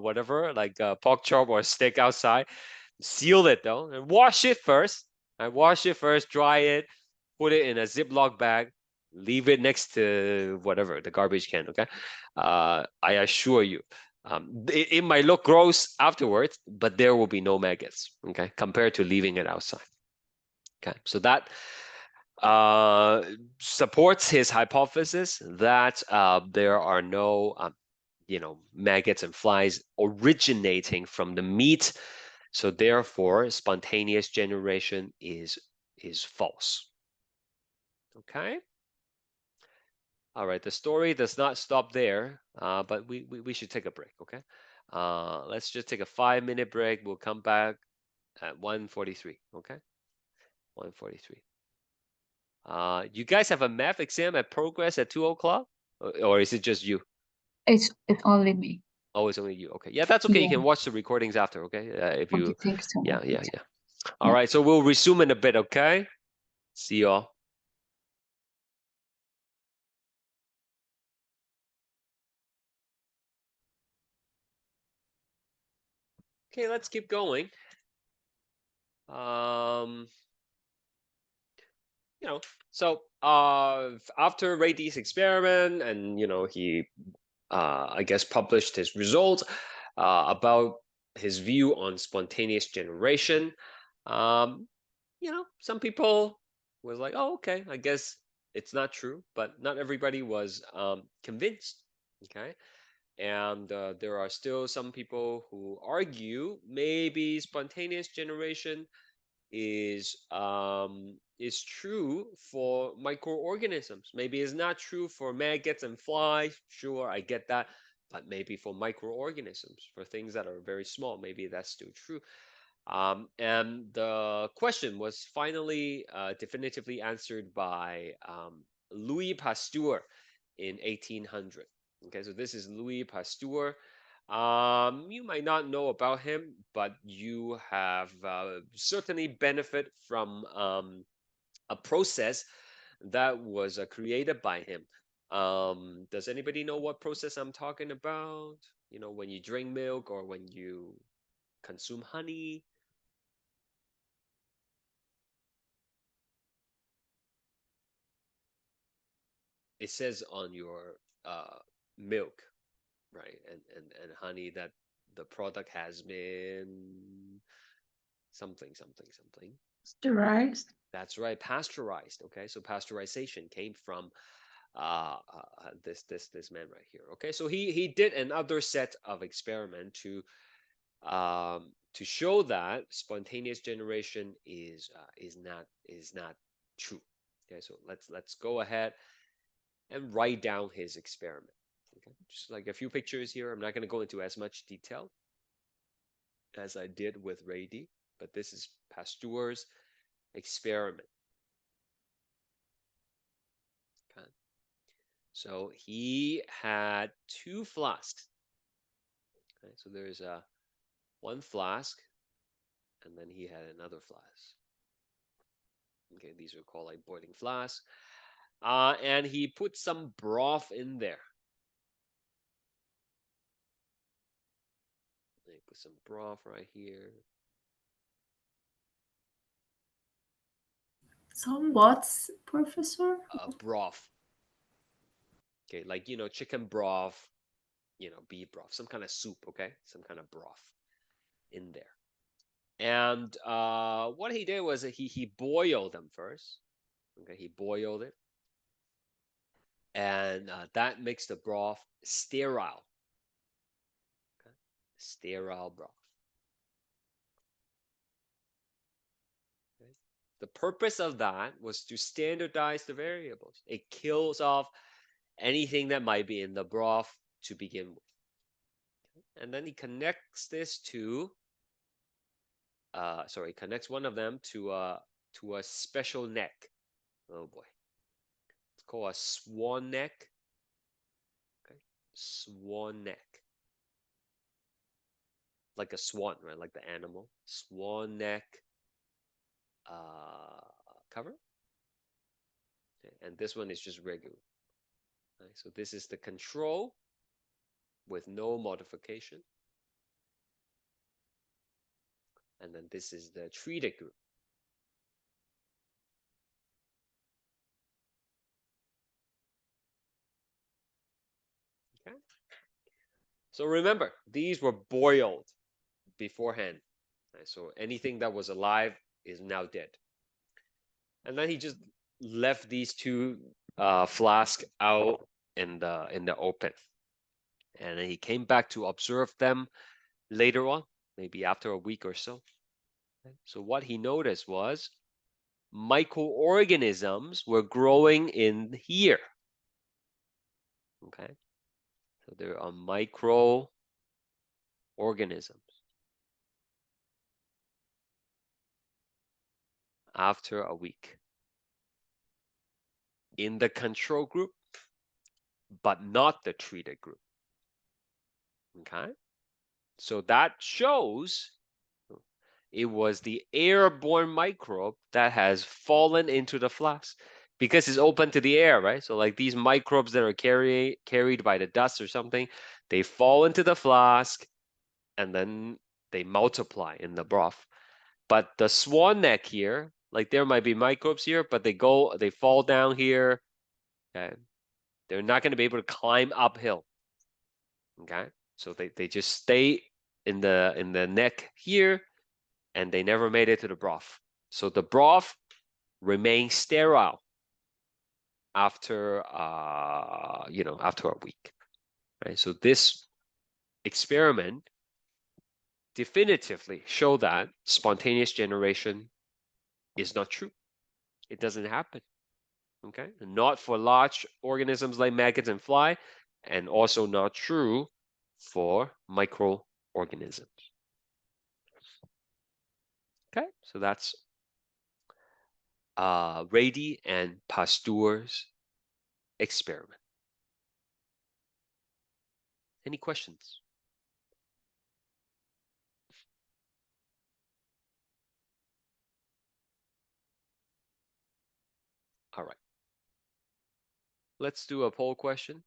whatever, like pork chop or steak outside, seal it though, and wash it first. I wash it first, dry it, put it in a Ziploc bag, leave it next to whatever the garbage can. Okay, I assure you, it might look gross afterwards, but there will be no maggots. Okay, compared to leaving it outside. Okay, so that supports his hypothesis that there are no maggots and flies originating from the meat, so therefore spontaneous generation is false. Okay, all right, the story does not stop there, but we should take a break. Okay, let's just take a 5-minute break. We'll come back at 1:43. Okay, 1:43. You guys have a math exam at Progress at 2 o'clock? Or is it just you? It's only me. Oh, it's only you. Okay. Yeah, that's okay. You Yeah. can watch the recordings after, okay? If Okay, you, thanks so yeah, much. yeah, yeah. All right, so we'll resume in a bit, okay? See y'all. Okay, let's keep going. So after Ray D's experiment, and he I guess published his results about his view on spontaneous generation. Some people was like, oh, okay, I guess it's not true, but not everybody was convinced. Okay, and there are still some people who argue maybe spontaneous generation is true for microorganisms. Maybe it's not true for maggots and flies. Sure, I get that, but maybe for microorganisms, for things that are very small, maybe that's still true. And the question was finally definitively answered by Louis Pasteur in 1800. Okay, so this is Louis Pasteur. You might not know about him, but you have certainly benefit from a process that was created by him. Does anybody know what process I'm talking about? When you drink milk or when you consume honey. It says on your milk, right, and honey that the product has been something. Pasteurized? That's right, pasteurized. Okay, so pasteurization came from this man right here. Okay, so he did another set of experiment to show that spontaneous generation is not true. Okay, so let's go ahead and write down his experiment. Okay, just like a few pictures here. I'm not going to go into as much detail as I did with Rady, but this is Pasteur's experiment. Okay. So he had 2 flasks. Okay, so there's one flask, and then he had another flask. Okay, these are called like boiling flasks. And he put some broth in there. They put some broth right here. Some what, Professor? Broth. Okay, like chicken broth, beef broth, some kind of soup, okay? Some kind of broth in there. And what he did was he boiled them first. Okay, he boiled it. And that makes the broth sterile. Okay? Sterile broth. Okay? The purpose of that was to standardize the variables. It kills off anything that might be in the broth to begin with. And then he connects this to connects one of them to a special neck. Oh boy. It's called a swan neck. Okay. Swan neck. Like a swan, right? Like the animal. Swan neck cover. Okay. And this one is just regular. Right? So this is the control with no modification. And then this is the treated group. Okay. So remember, these were boiled beforehand. Right? So anything that was alive is now dead. And then he just left these 2 flasks out in the open. And then he came back to observe them later on, maybe after a week or so. Okay. So what he noticed was microorganisms were growing in here. Okay. So there are microorganisms. After a week in the control group, but not the treated group. Okay. So that shows it was the airborne microbe that has fallen into the flask because it's open to the air, right? So like these microbes that are carried by the dust or something, they fall into the flask and then they multiply in the broth. But the swan neck here, like there might be microbes here, but they fall down here. Okay. They're not going to be able to climb uphill. Okay. So they just stay in the neck here, and they never made it to the broth. So the broth remains sterile after after a week. Right. So this experiment definitively show that spontaneous generation is not true. It doesn't happen. Okay, not for large organisms like maggots and fly, and also not true for microorganisms. Okay, so that's Rady and Pasteur's experiment. Any questions? All right. Let's do a poll question.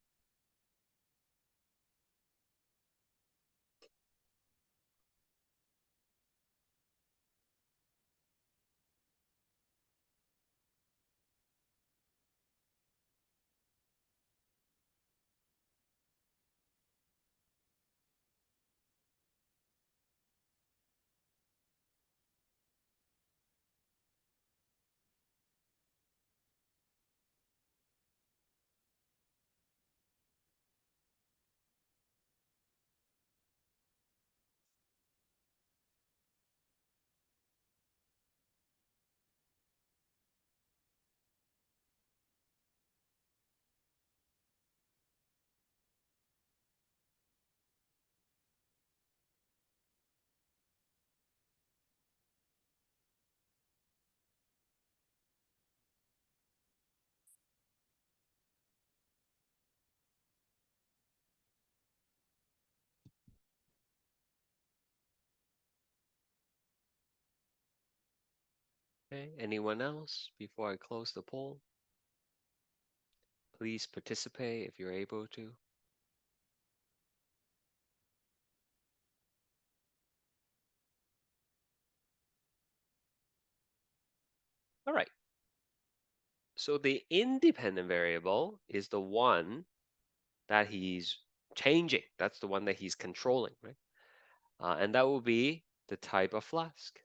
Okay, anyone else before I close the poll? Please participate if you're able to. All right. So the independent variable is the one that he's changing. That's the one that he's controlling, right? And that will be the type of flask.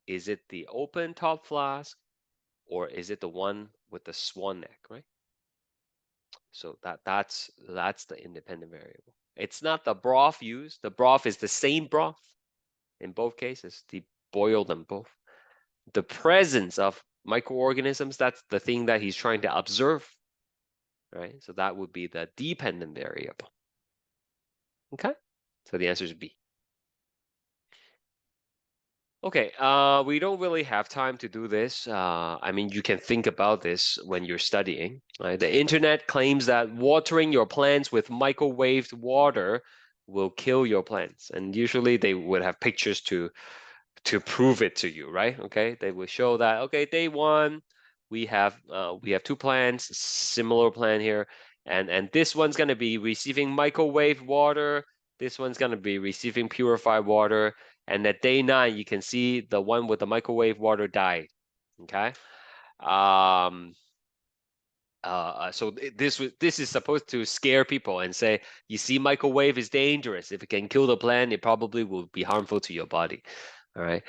Is it the open top flask or is it the one with the swan neck, right? So that's the independent variable. It's not the broth used. The broth is the same broth in both cases. They boil them both. The presence of microorganisms, that's the thing that he's trying to observe, right? So that would be the dependent variable. Okay, so the answer is B. Okay, we don't really have time to do this. I mean, you can think about this when you're studying. Right? The internet claims that watering your plants with microwaved water will kill your plants, and usually they would have pictures to prove it to you, right? Okay, they will show that. Okay, day one, we have 2 plants, similar plant here, and this one's gonna be receiving microwave water. This one's gonna be receiving purified water. And at day 9, you can see the one with the microwave water died. Okay. So this is supposed to scare people and say, you see, microwave is dangerous. If it can kill the plant, it probably will be harmful to your body. All right.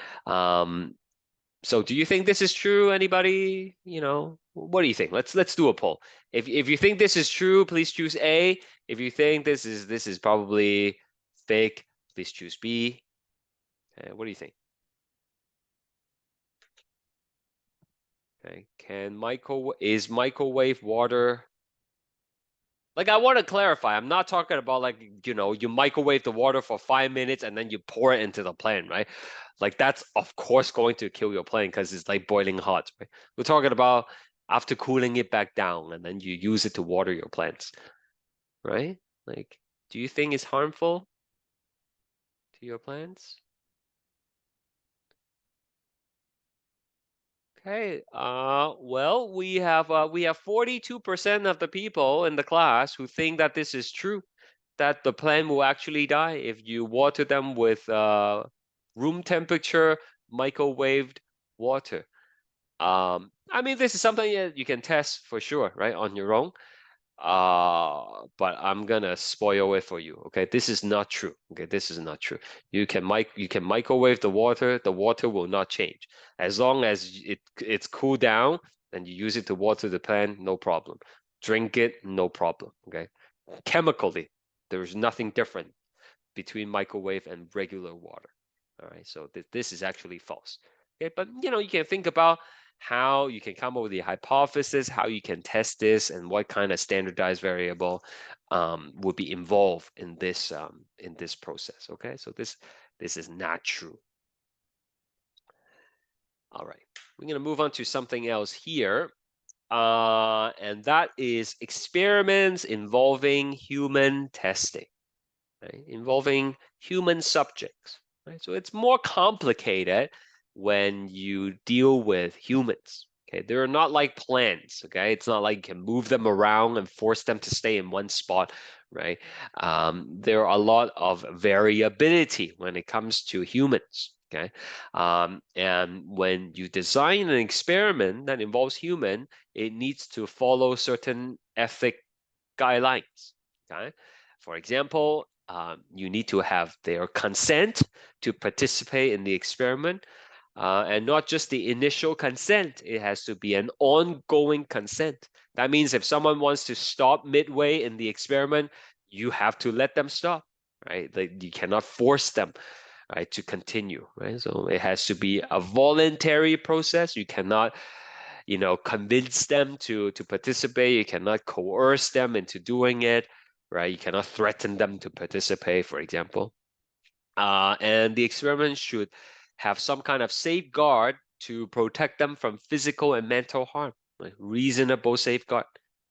So do you think this is true? Anybody? You know, what do you think? Let's do a poll. If you think this is true, please choose A. If you think this is probably fake, please choose B. Okay, what do you think? Okay, is microwave water? Like, I want to clarify, I'm not talking about like, you know, you microwave the water for 5 minutes and then you pour it into the plant, right? Like, that's of course going to kill your plant because it's like boiling hot, right? We're talking about after cooling it back down and then you use it to water your plants, right? Like, do you think it's harmful to your plants? Okay, well, we have 42% of the people in the class who think that this is true, that the plant will actually die if you water them with room temperature microwaved water. I mean, this is something that you can test for sure, right, on your own. But I'm gonna spoil it for you. Okay, this is not true. Okay, this is not true. You can microwave the water will not change. As long as it's cooled down and you use it to water the plant, no problem. Drink it, no problem. Okay, chemically, there's nothing different between microwave and regular water. All right, so this is actually false. Okay, but you know, you can think about how you can come up with the hypothesis, how you can test this, and what kind of standardized variable would be involved in this process. Okay, so this is not true. All right, we're gonna move on to something else here, and that is experiments involving human testing, right? Involving human subjects. Right? So it's more complicated when you deal with humans. Okay, they're not like plants. Okay, it's not like you can move them around and force them to stay in one spot, right? There are a lot of variability when it comes to humans. Okay, and when you design an experiment that involves human, it needs to follow certain ethic guidelines. Okay, for example, you need to have their consent to participate in the experiment, and not just the initial consent. It has to be an ongoing consent. That means if someone wants to stop midway in the experiment, you have to let them stop, right? Like, you cannot force them, right, to continue, right? So it has to be a voluntary process. You cannot, you know, convince them to participate. You cannot coerce them into doing it, right? You cannot threaten them to participate, for example. And the experiment should have some kind of safeguard to protect them from physical and mental harm, like reasonable safeguard.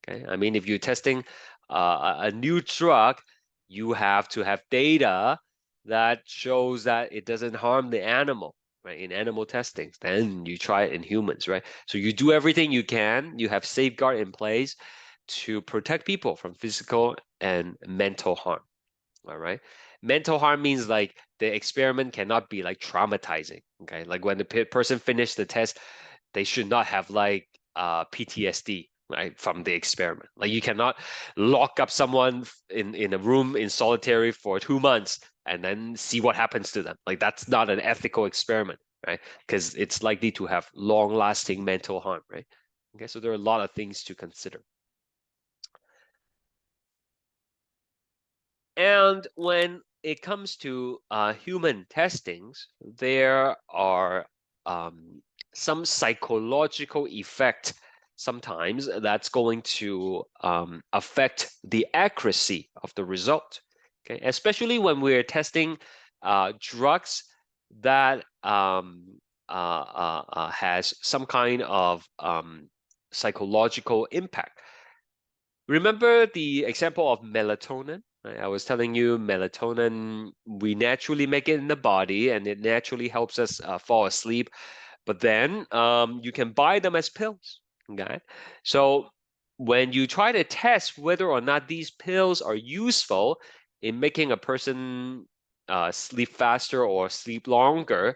Okay, I mean, if you're testing a new drug, you have to have data that shows that it doesn't harm the animal, right? In animal testing, then you try it in humans, right? So you do everything you can. You have safeguard in place to protect people from physical and mental harm. All right. Mental harm means like the experiment cannot be like traumatizing. Okay. Like when the person finished the test, they should not have like PTSD, right, from the experiment. Like you cannot lock up someone in a room in solitary for 2 months and then see what happens to them. Like that's not an ethical experiment, right? Because it's likely to have long-lasting mental harm, right? Okay, so there are a lot of things to consider. And when it comes to human testings, there are some psychological effect sometimes that's going to affect the accuracy of the result. Okay, especially when we're testing drugs that has some kind of psychological impact. Remember the example of melatonin? Right? I was telling you melatonin, we naturally make it in the body and it naturally helps us fall asleep. But then you can buy them as pills. Okay, so when you try to test whether or not these pills are useful in making a person sleep faster or sleep longer,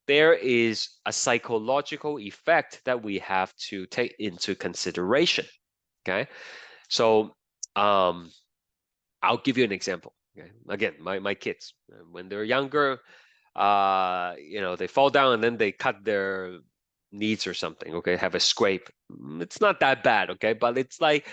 there is a psychological effect that we have to take into consideration. Okay, so I'll give you an example. Okay, again, my kids when they're younger, they fall down and then they cut their knees or something. Okay, have a scrape. It's not that bad. Okay, but it's like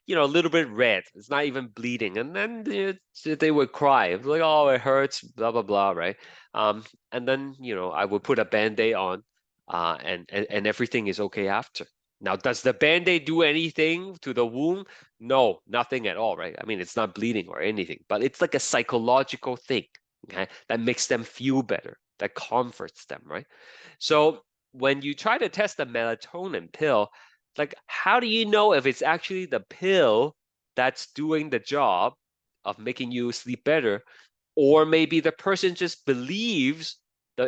a little bit red. It's not even bleeding, and then they would cry. It's like, oh, it hurts, blah blah blah, right? And then I would put a Band-Aid on, and everything is okay after. Now, does the Band-Aid do anything to the wound? No, nothing at all, right? I mean, it's not bleeding or anything, but it's like a psychological thing, okay, that makes them feel better, that comforts them, right? So when you try to test the melatonin pill, like how do you know if it's actually the pill that's doing the job of making you sleep better, or maybe the person just believes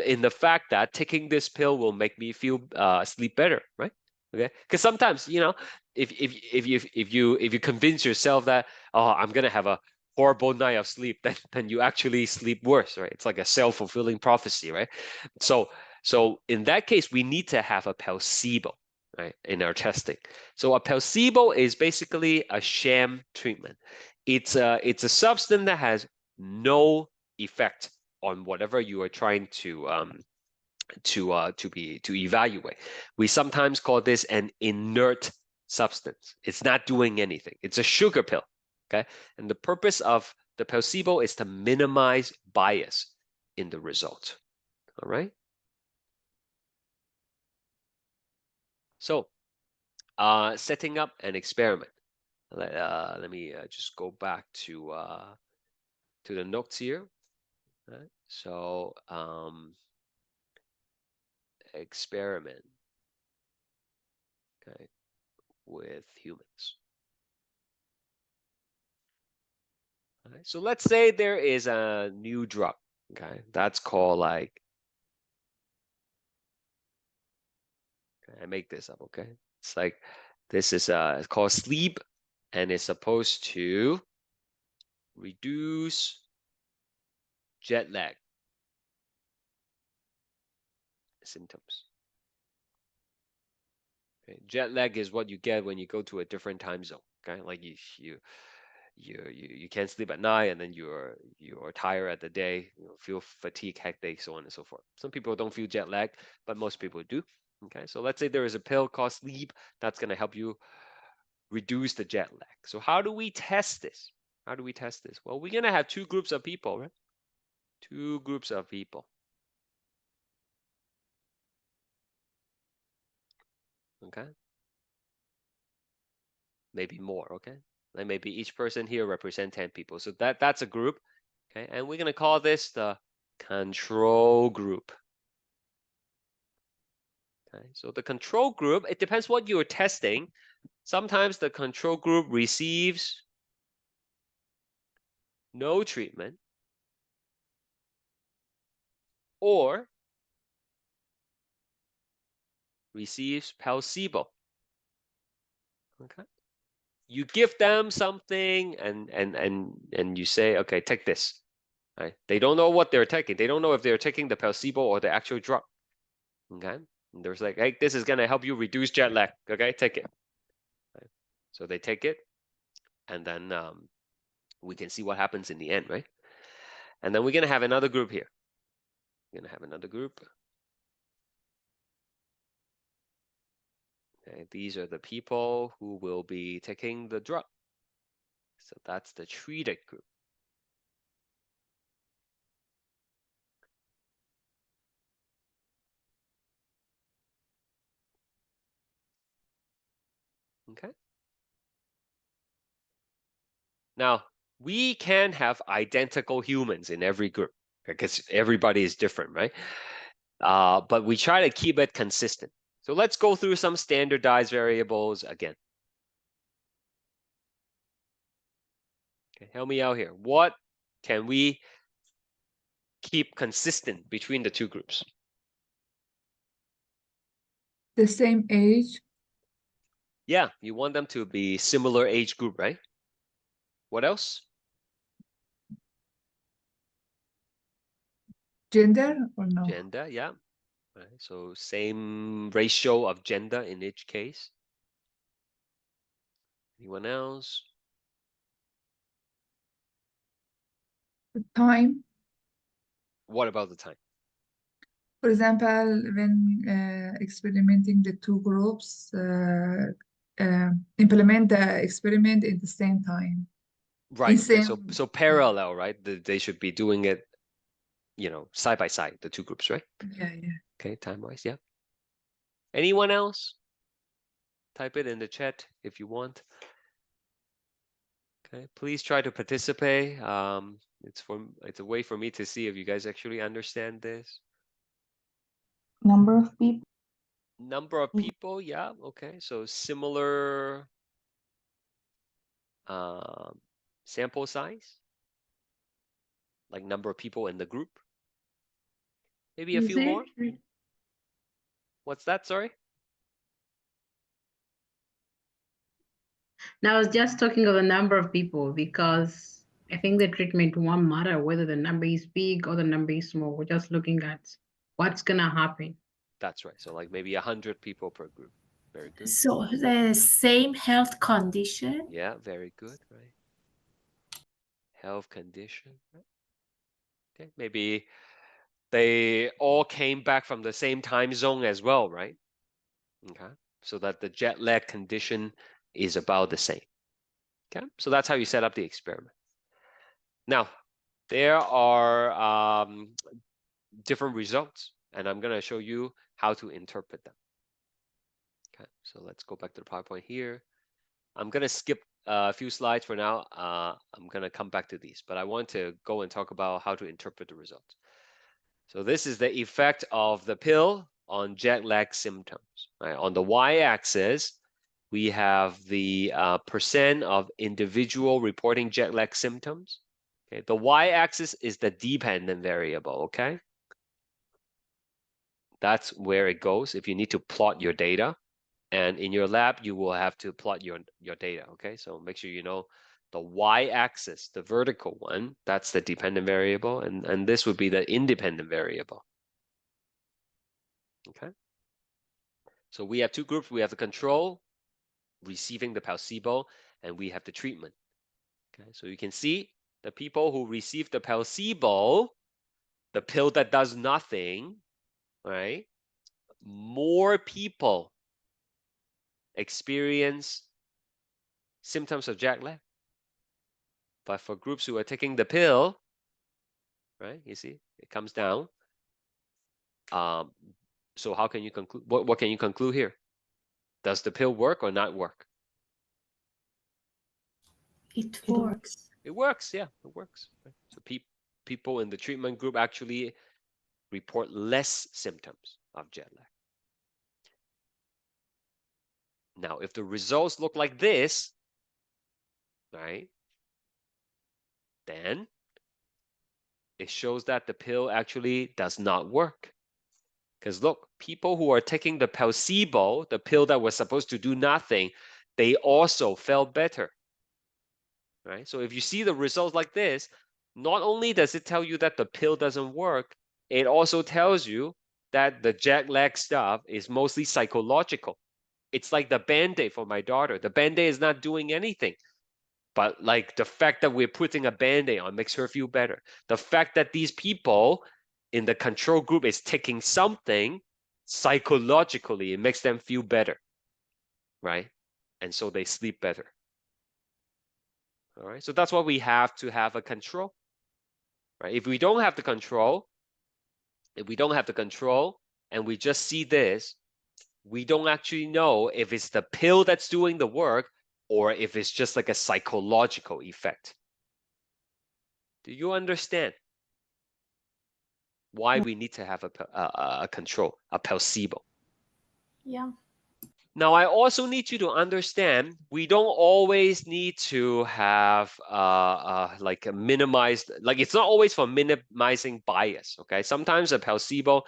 in the fact that taking this pill will make me feel sleep better, right? Okay, because sometimes if you convince yourself that, oh, I'm gonna have a horrible night of sleep, then you actually sleep worse, right? It's like a self-fulfilling prophecy, right? So in that case, we need to have a placebo, right, in our testing. So a placebo is basically a sham treatment. It's a substance that has no effect on whatever you are trying to evaluate. We sometimes call this an inert substance. It's not doing anything. It's a sugar pill. Okay, and the purpose of the placebo is to minimize bias in the result. All right. So, setting up an experiment. Let me just go back to the notes here. Right? So, experiment, okay, with humans. Okay, so let's say there is a new drug. Okay, that's called like. I make this up. Okay, it's like this is it's called sleep, and it's supposed to reduce jet lag symptoms. Okay. Jet lag is what you get when you go to a different time zone. Okay, like you can't sleep at night, and then you're tired at the day, feel fatigue, hectic, so on and so forth. Some people don't feel jet lag, but most people do. Okay, so let's say there is a pill called sleep that's going to help you reduce the jet lag. So how do we test this? How do we test this? Well, we're going to have two groups of people, right? Two groups of people. Okay. Maybe more, okay? Like maybe each person here represent 10 people. So that's a group, okay? And we're going to call this the control group. Okay, so the control group, it depends what you're testing. Sometimes the control group receives no treatment, or receives placebo. Okay. You give them something and you say, okay, take this. Right? They don't know what they're taking. They don't know if they're taking the placebo or the actual drug. Okay. And there's like, hey, this is gonna help you reduce jet lag. Okay, take it. Right? So they take it, and then we can see what happens in the end, right? And then we're gonna have another group here. We're gonna have another group. Okay, these are the people who will be taking the drug. So that's the treated group. Okay. Now, we can have identical humans in every group because everybody is different, right? But we try to keep it consistent. So let's go through some standardized variables again. Okay, help me out here. What can we keep consistent between the two groups? The same age, Yeah, you want them to be similar age group, right? What else? gender or no? Gender, yeah. Right, so same ratio of gender in each case. Anyone else? The time, What about the time? for example, when experimenting the two groups, implement the experiment in the same time. Right. Okay. So same- so parallel, right? They should be doing it, side by side, the two groups, right? Yeah, yeah. Okay, time-wise, yeah. Anyone else? Type it in the chat if you want. Okay, please try to participate. It's a way for me to see if you guys actually understand this. Number of people. Number of people, yeah, okay. So similar sample size, like number of people in the group. Maybe a Is few more. it? What's that? Sorry. Now, I was just talking of the number of people because I think the treatment won't matter whether the number is big or the number is small. We're just looking at what's gonna happen. That's right. So like maybe 100 people per group. Very good. So the same health condition. Yeah, very good, right? Health condition, right? Okay, maybe they all came back from the same time zone as well, right? Okay, so that the jet lag condition is about the same. Okay, so that's how you set up the experiment. Now, there are different results, and I'm gonna show you how to interpret them. Okay, so let's go back to the PowerPoint here. I'm gonna skip a few slides for now. I'm gonna come back to these, but I want to go and talk about how to interpret the results. So this is the effect of the pill on jet lag symptoms. Right? On the y-axis, we have the percent of individual reporting jet lag symptoms. Okay, the y-axis is the dependent variable. Okay, that's where it goes if you need to plot your data. And in your lab, you will have to plot your data, okay? So make sure you know the y-axis, the vertical one, that's the dependent variable, and this would be the independent variable, okay? So we have two groups. We have the control, receiving the placebo, and we have the treatment, okay? So you can see the people who receive the placebo, the pill that does nothing, right? More people experience symptoms of jet lag. But for groups who are taking the pill, right, you see, it comes down. So how can you conclude? What can you conclude here? Does the pill work or not work? It It works. It works, yeah, it works. Right? So people in the treatment group actually report less symptoms of jet lag. Now, if the results look like this, right, then it shows that the pill actually does not work. Because look, people who are taking the placebo, the pill that was supposed to do nothing, they also felt better, right? So if you see the results like this, not only does it tell you that the pill doesn't work, it also tells you that the jet lag stuff is mostly psychological. It's like the Band-Aid for my daughter. The Band-Aid is not doing anything. But like the fact that we're putting a Band-Aid on makes her feel better. The fact that these people in the control group is taking something, psychologically, it makes them feel better, right? And so they sleep better. All right, so that's why we have to have a control, right? If we don't have the control, and we just see this, we don't actually know if it's the pill that's doing the work or if it's just like a psychological effect. Do you understand why we need to have a control, a placebo? Yeah. Now, I also need you to understand, we don't always need to have like a minimized, like it's not always for minimizing bias, okay? Sometimes a placebo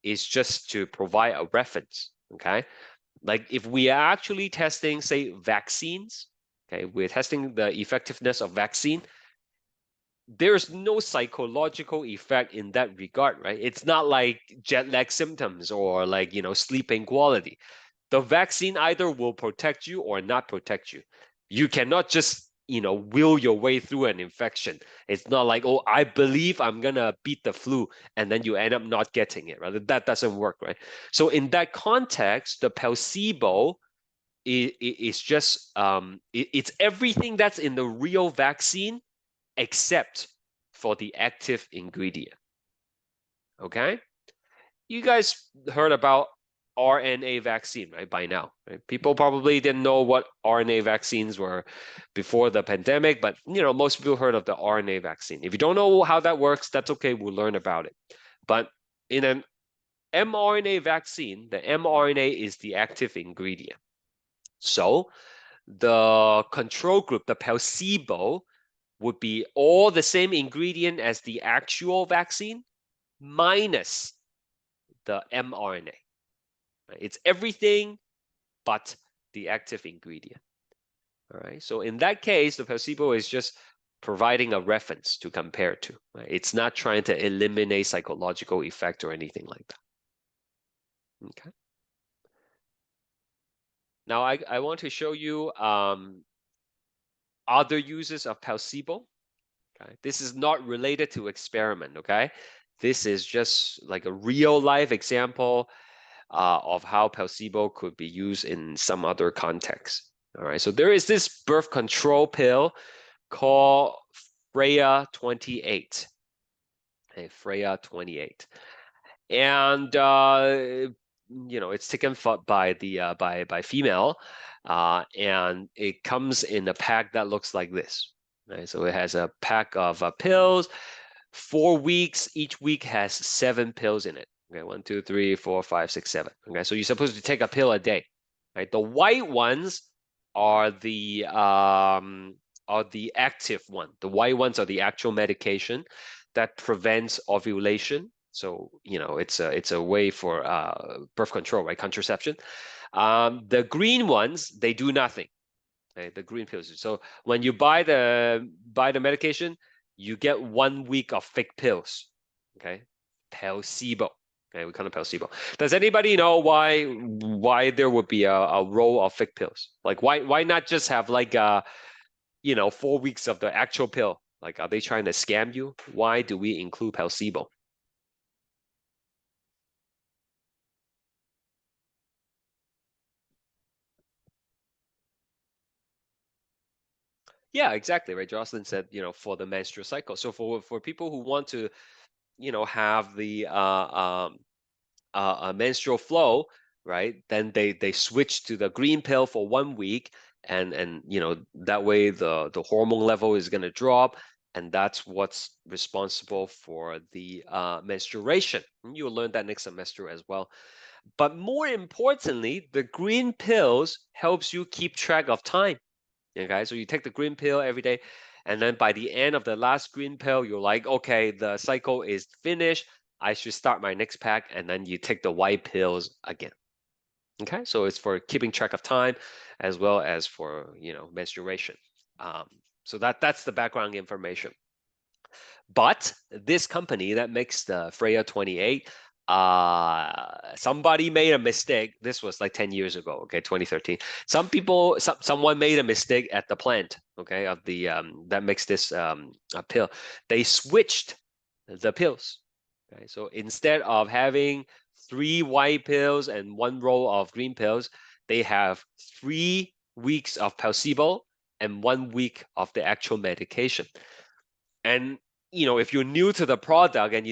is just to provide a reference, okay? Like if we are actually testing, say, vaccines, okay, we're testing the effectiveness of vaccine, there's no psychological effect in that regard, right? It's not like jet lag symptoms or like, you know, sleeping quality. The vaccine either will protect you or not protect you. You cannot just, you know, will your way through an infection. It's not like, oh, I believe I'm gonna beat the flu, and then you end up not getting it, right? That doesn't work, right? So in that context, the placebo is just, it's everything that's in the real vaccine except for the active ingredient, okay? You guys heard about RNA vaccine, right, by now, right? People probably didn't know what RNA vaccines were before the pandemic, but, you know, most people heard of the RNA vaccine. If you don't know how that works, that's okay, we'll learn about it. But in an mRNA vaccine, the mRNA is the active ingredient. So the control group, the placebo, would be all the same ingredient as the actual vaccine minus the mRNA. It's everything but the active ingredient. All right. So in that case, the placebo is just providing a reference to compare to. Right? It's not trying to eliminate psychological effect or anything like that. Okay. Now I want to show you other uses of placebo. Okay. This is not related to experiment. Okay. This is just like a real life example of how placebo could be used in some other context. All right, so there is this birth control pill called Freya 28. Okay, Freya 28, and you know, it's taken by the by female, and it comes in a pack that looks like this. Right, so it has a pack of pills, 4 weeks. Each week has 7 pills in it. Okay, 1, 2, 3, 4, 5, 6, 7. Okay, so you're supposed to take a pill a day. Right, the white ones are the active one. The white ones are the actual medication that prevents ovulation. So, you know, it's a way for birth control, right? Contraception. The green ones, they do nothing. Okay? The green pills. So when you buy the medication, you get 1 week of fake pills. Okay, placebo. Okay, we call it placebo. Does anybody know why there would be a row of fake pills? Like why not just have like 4 weeks of the actual pill? Like, are they trying to scam you? Why do we include placebo? Yeah, exactly, right? Jocelyn said, for the menstrual cycle. So for people who want to, have the menstrual flow, right? Then they switch to the green pill for 1 week, and that way the hormone level is going to drop, and that's what's responsible for the menstruation. You'll learn that next semester as well. But more importantly, the green pills helps you keep track of time. Okay, so you take the green pill every day, and then by the end of the last green pill, you're like, okay, the cycle is finished. I should start my next pack, and then you take the white pills again. Okay, so it's for keeping track of time as well as for, menstruation. So that's the background information. But this company that makes the Freya 28, somebody made a mistake. This was like 10 years ago, okay, 2013. Someone made a mistake at the plant, okay, of the that makes this a pill. They switched the pills. Okay, so instead of having 3 white pills and 1 row of green pills, they have 3 weeks of placebo and 1 week of the actual medication. And if you're new to the product and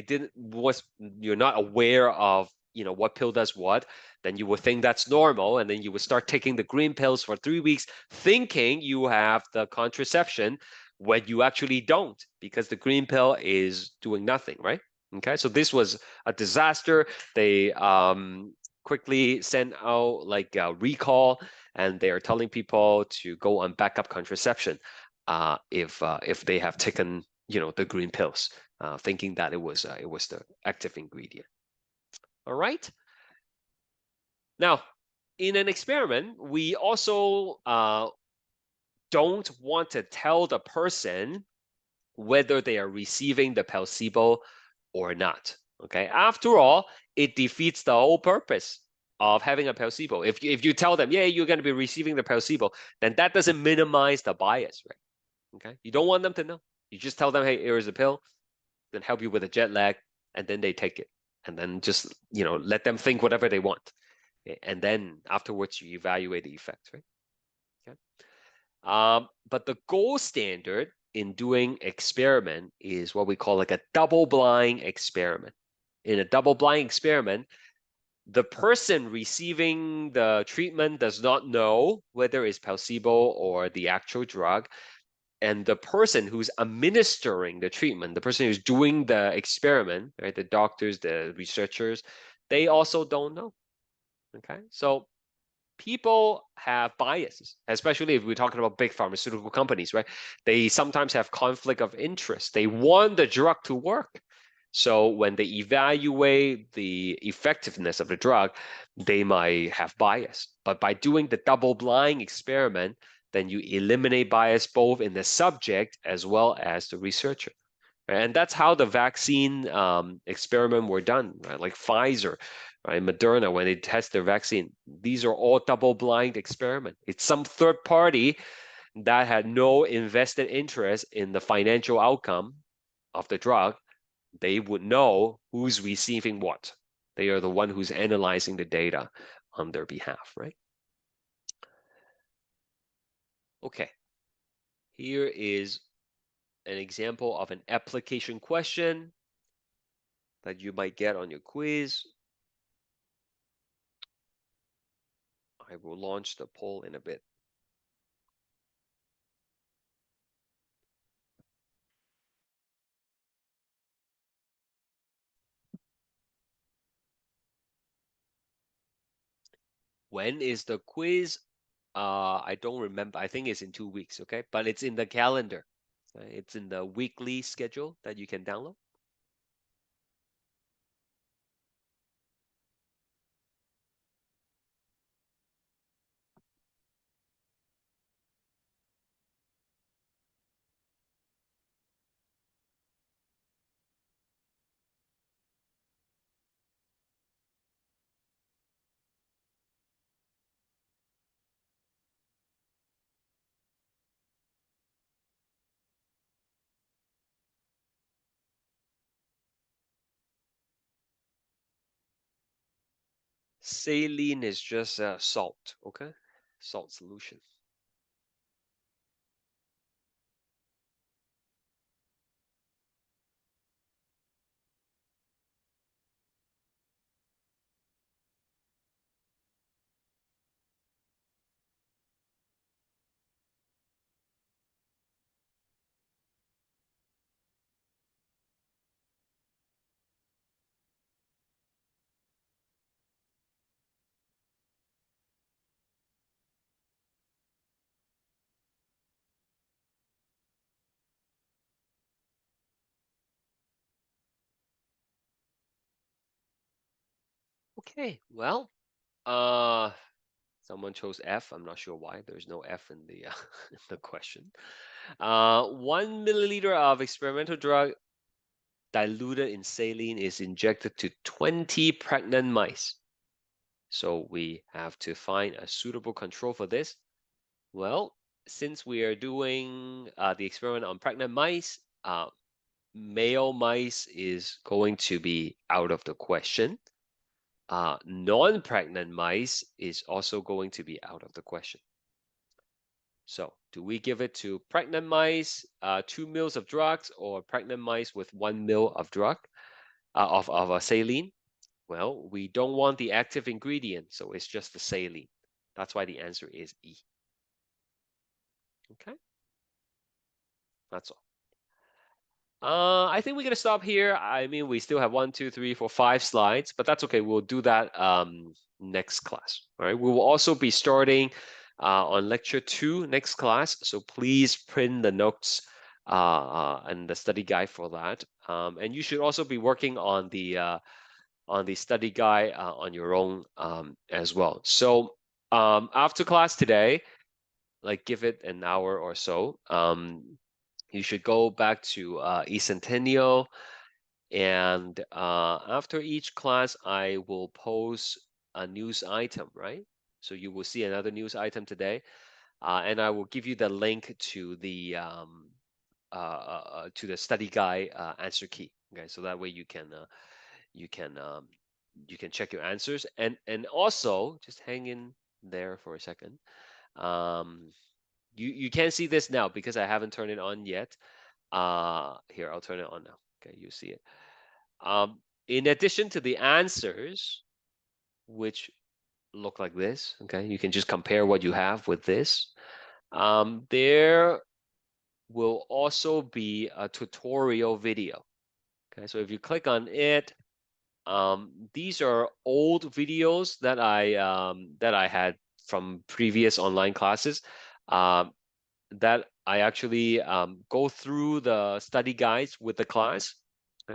you're not aware of what pill does what, then you would think that's normal, and then you would start taking the green pills for 3 weeks, thinking you have the contraception when you actually don't, because the green pill is doing nothing, right? Okay, so this was a disaster. They quickly sent out like a recall, and they are telling people to go on backup contraception if they have taken the green pills, thinking that it was the active ingredient. All right. Now, in an experiment, we also don't want to tell the person whether they are receiving the placebo or not. Okay. After all, it defeats the whole purpose of having a placebo. If you tell them, yeah, you're going to be receiving the placebo, then that doesn't minimize the bias, right? Okay. You don't want them to know. You just tell them, hey, here's a pill, then help you with a jet lag, and then they take it. And then just, let them think whatever they want. Okay? And then afterwards, you evaluate the effect, right? Okay. But the gold standard in doing experiment is what we call like a double-blind experiment. In a double-blind experiment, the person receiving the treatment does not know whether it's placebo or the actual drug. And the person who's administering the treatment, the person who's doing the experiment, right, the doctors, the researchers, they also don't know. Okay, so people have biases, especially if we're talking about big pharmaceutical companies, right? They sometimes have conflict of interest. They want the drug to work. So when they evaluate the effectiveness of the drug, they might have bias. But by doing the double-blind experiment, then you eliminate bias both in the subject as well as the researcher. And that's how the vaccine experiment were done, right? Like Pfizer, right? Moderna, when they test their vaccine, these are all double-blind experiment. It's some third party that had no invested interest in the financial outcome of the drug. They would know who's receiving what. They are the one who's analyzing the data on their behalf, right? Okay, here is an example of an application question that you might get on your quiz. I will launch the poll in a bit. When is the quiz? I don't remember. I think it's in 2 weeks, okay? But it's in the calendar. It's in the weekly schedule that you can download. Saline is just salt, okay? Salt solution. Okay, well, someone chose F. I'm not sure why. There's no F in the in the question. 1 milliliter of experimental drug diluted in saline is injected to 20 pregnant mice. So we have to find a suitable control for this. Well, since we are doing the experiment on pregnant mice, male mice is going to be out of the question. Non-pregnant mice is also going to be out of the question. So do we give it to pregnant mice, 2 mils of drugs, or pregnant mice with 1 mil of drug, of a saline? Well, we don't want the active ingredient, so it's just the saline. That's why the answer is E. Okay, that's all. I think we're gonna stop here. I mean, we still have 1, 2, 3, 4, 5 slides, but that's okay. We'll do that next class. All right. We will also be starting on lecture 2 next class. So please print the notes and the study guide for that. And you should also be working on the study guide on your own as well. So after class today, like give it an hour or so. You should go back to eCentennial, and after each class, I will post a news item, right? So you will see another news item today, and I will give you the link to the study guide answer key. Okay, so that way you can check your answers, and also just hang in there for a second. You can't see this now because I haven't turned it on yet. Here, I'll turn it on now. Okay, you see it. In addition to the answers, which look like this, okay, you can just compare what you have with this. There will also be a tutorial video. Okay, so if you click on it, these are old videos that I had from previous online classes. That I actually go through the study guides with the class.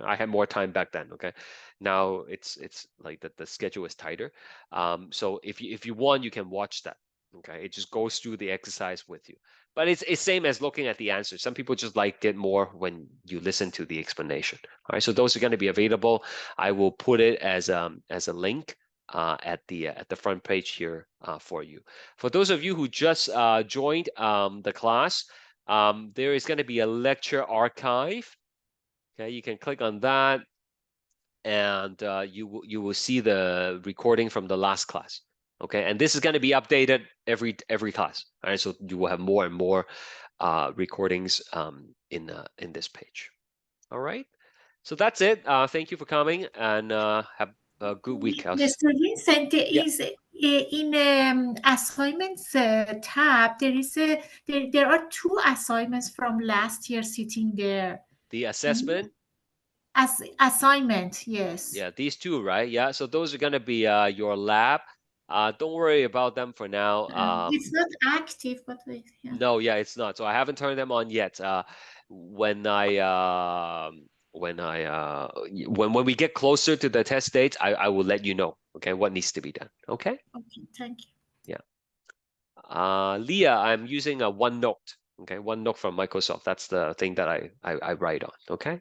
I had more time back then. Okay, now it's like the schedule is tighter. So if you want, you can watch that. Okay, it just goes through the exercise with you. But it's same as looking at the answers. Some people just like it more when you listen to the explanation. All right, so those are going to be available. I will put it as a link at the front page here for you. For those of you who just joined the class, there is going to be a lecture archive. Okay, you can click on that, and you will see the recording from the last class. Okay, and this is going to be updated every class. All right, so you will have more and more recordings in this page. All right, so that's it. Thank you for coming, and have a good week. Mr. Vincent, there Yeah. is in assignments tab, there are 2 assignments from last year sitting there. The assessment. As assignment, yes. Yeah, these 2, right? Yeah, so those are gonna be your lab. Don't worry about them for now. It's not active, but wait, yeah. No, yeah, it's not. So I haven't turned them on yet. When we get closer to the test dates, I will let you know. Okay, what needs to be done. Okay. Okay, thank you. Leah, I'm using a OneNote. Okay, OneNote from Microsoft. That's the thing that I write on. Okay.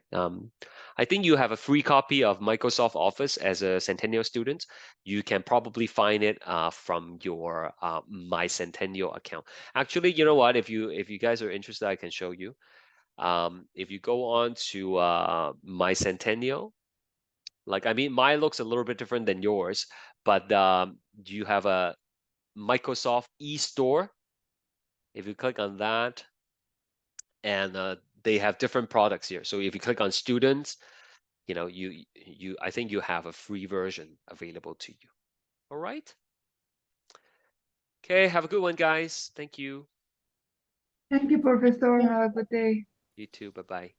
I think you have a free copy of Microsoft Office as a Centennial student. You can probably find it from your My Centennial account. Actually, you know what? If you guys are interested, I can show you. If you go on to My Centennial, like I mean, mine looks a little bit different than yours, but you have a Microsoft eStore. If you click on that, and they have different products here. So if you click on students, you know, I think you have a free version available to you. All right. Okay, have a good one, guys. Thank you. Thank you, Professor. Have a good day. You too. Bye-bye.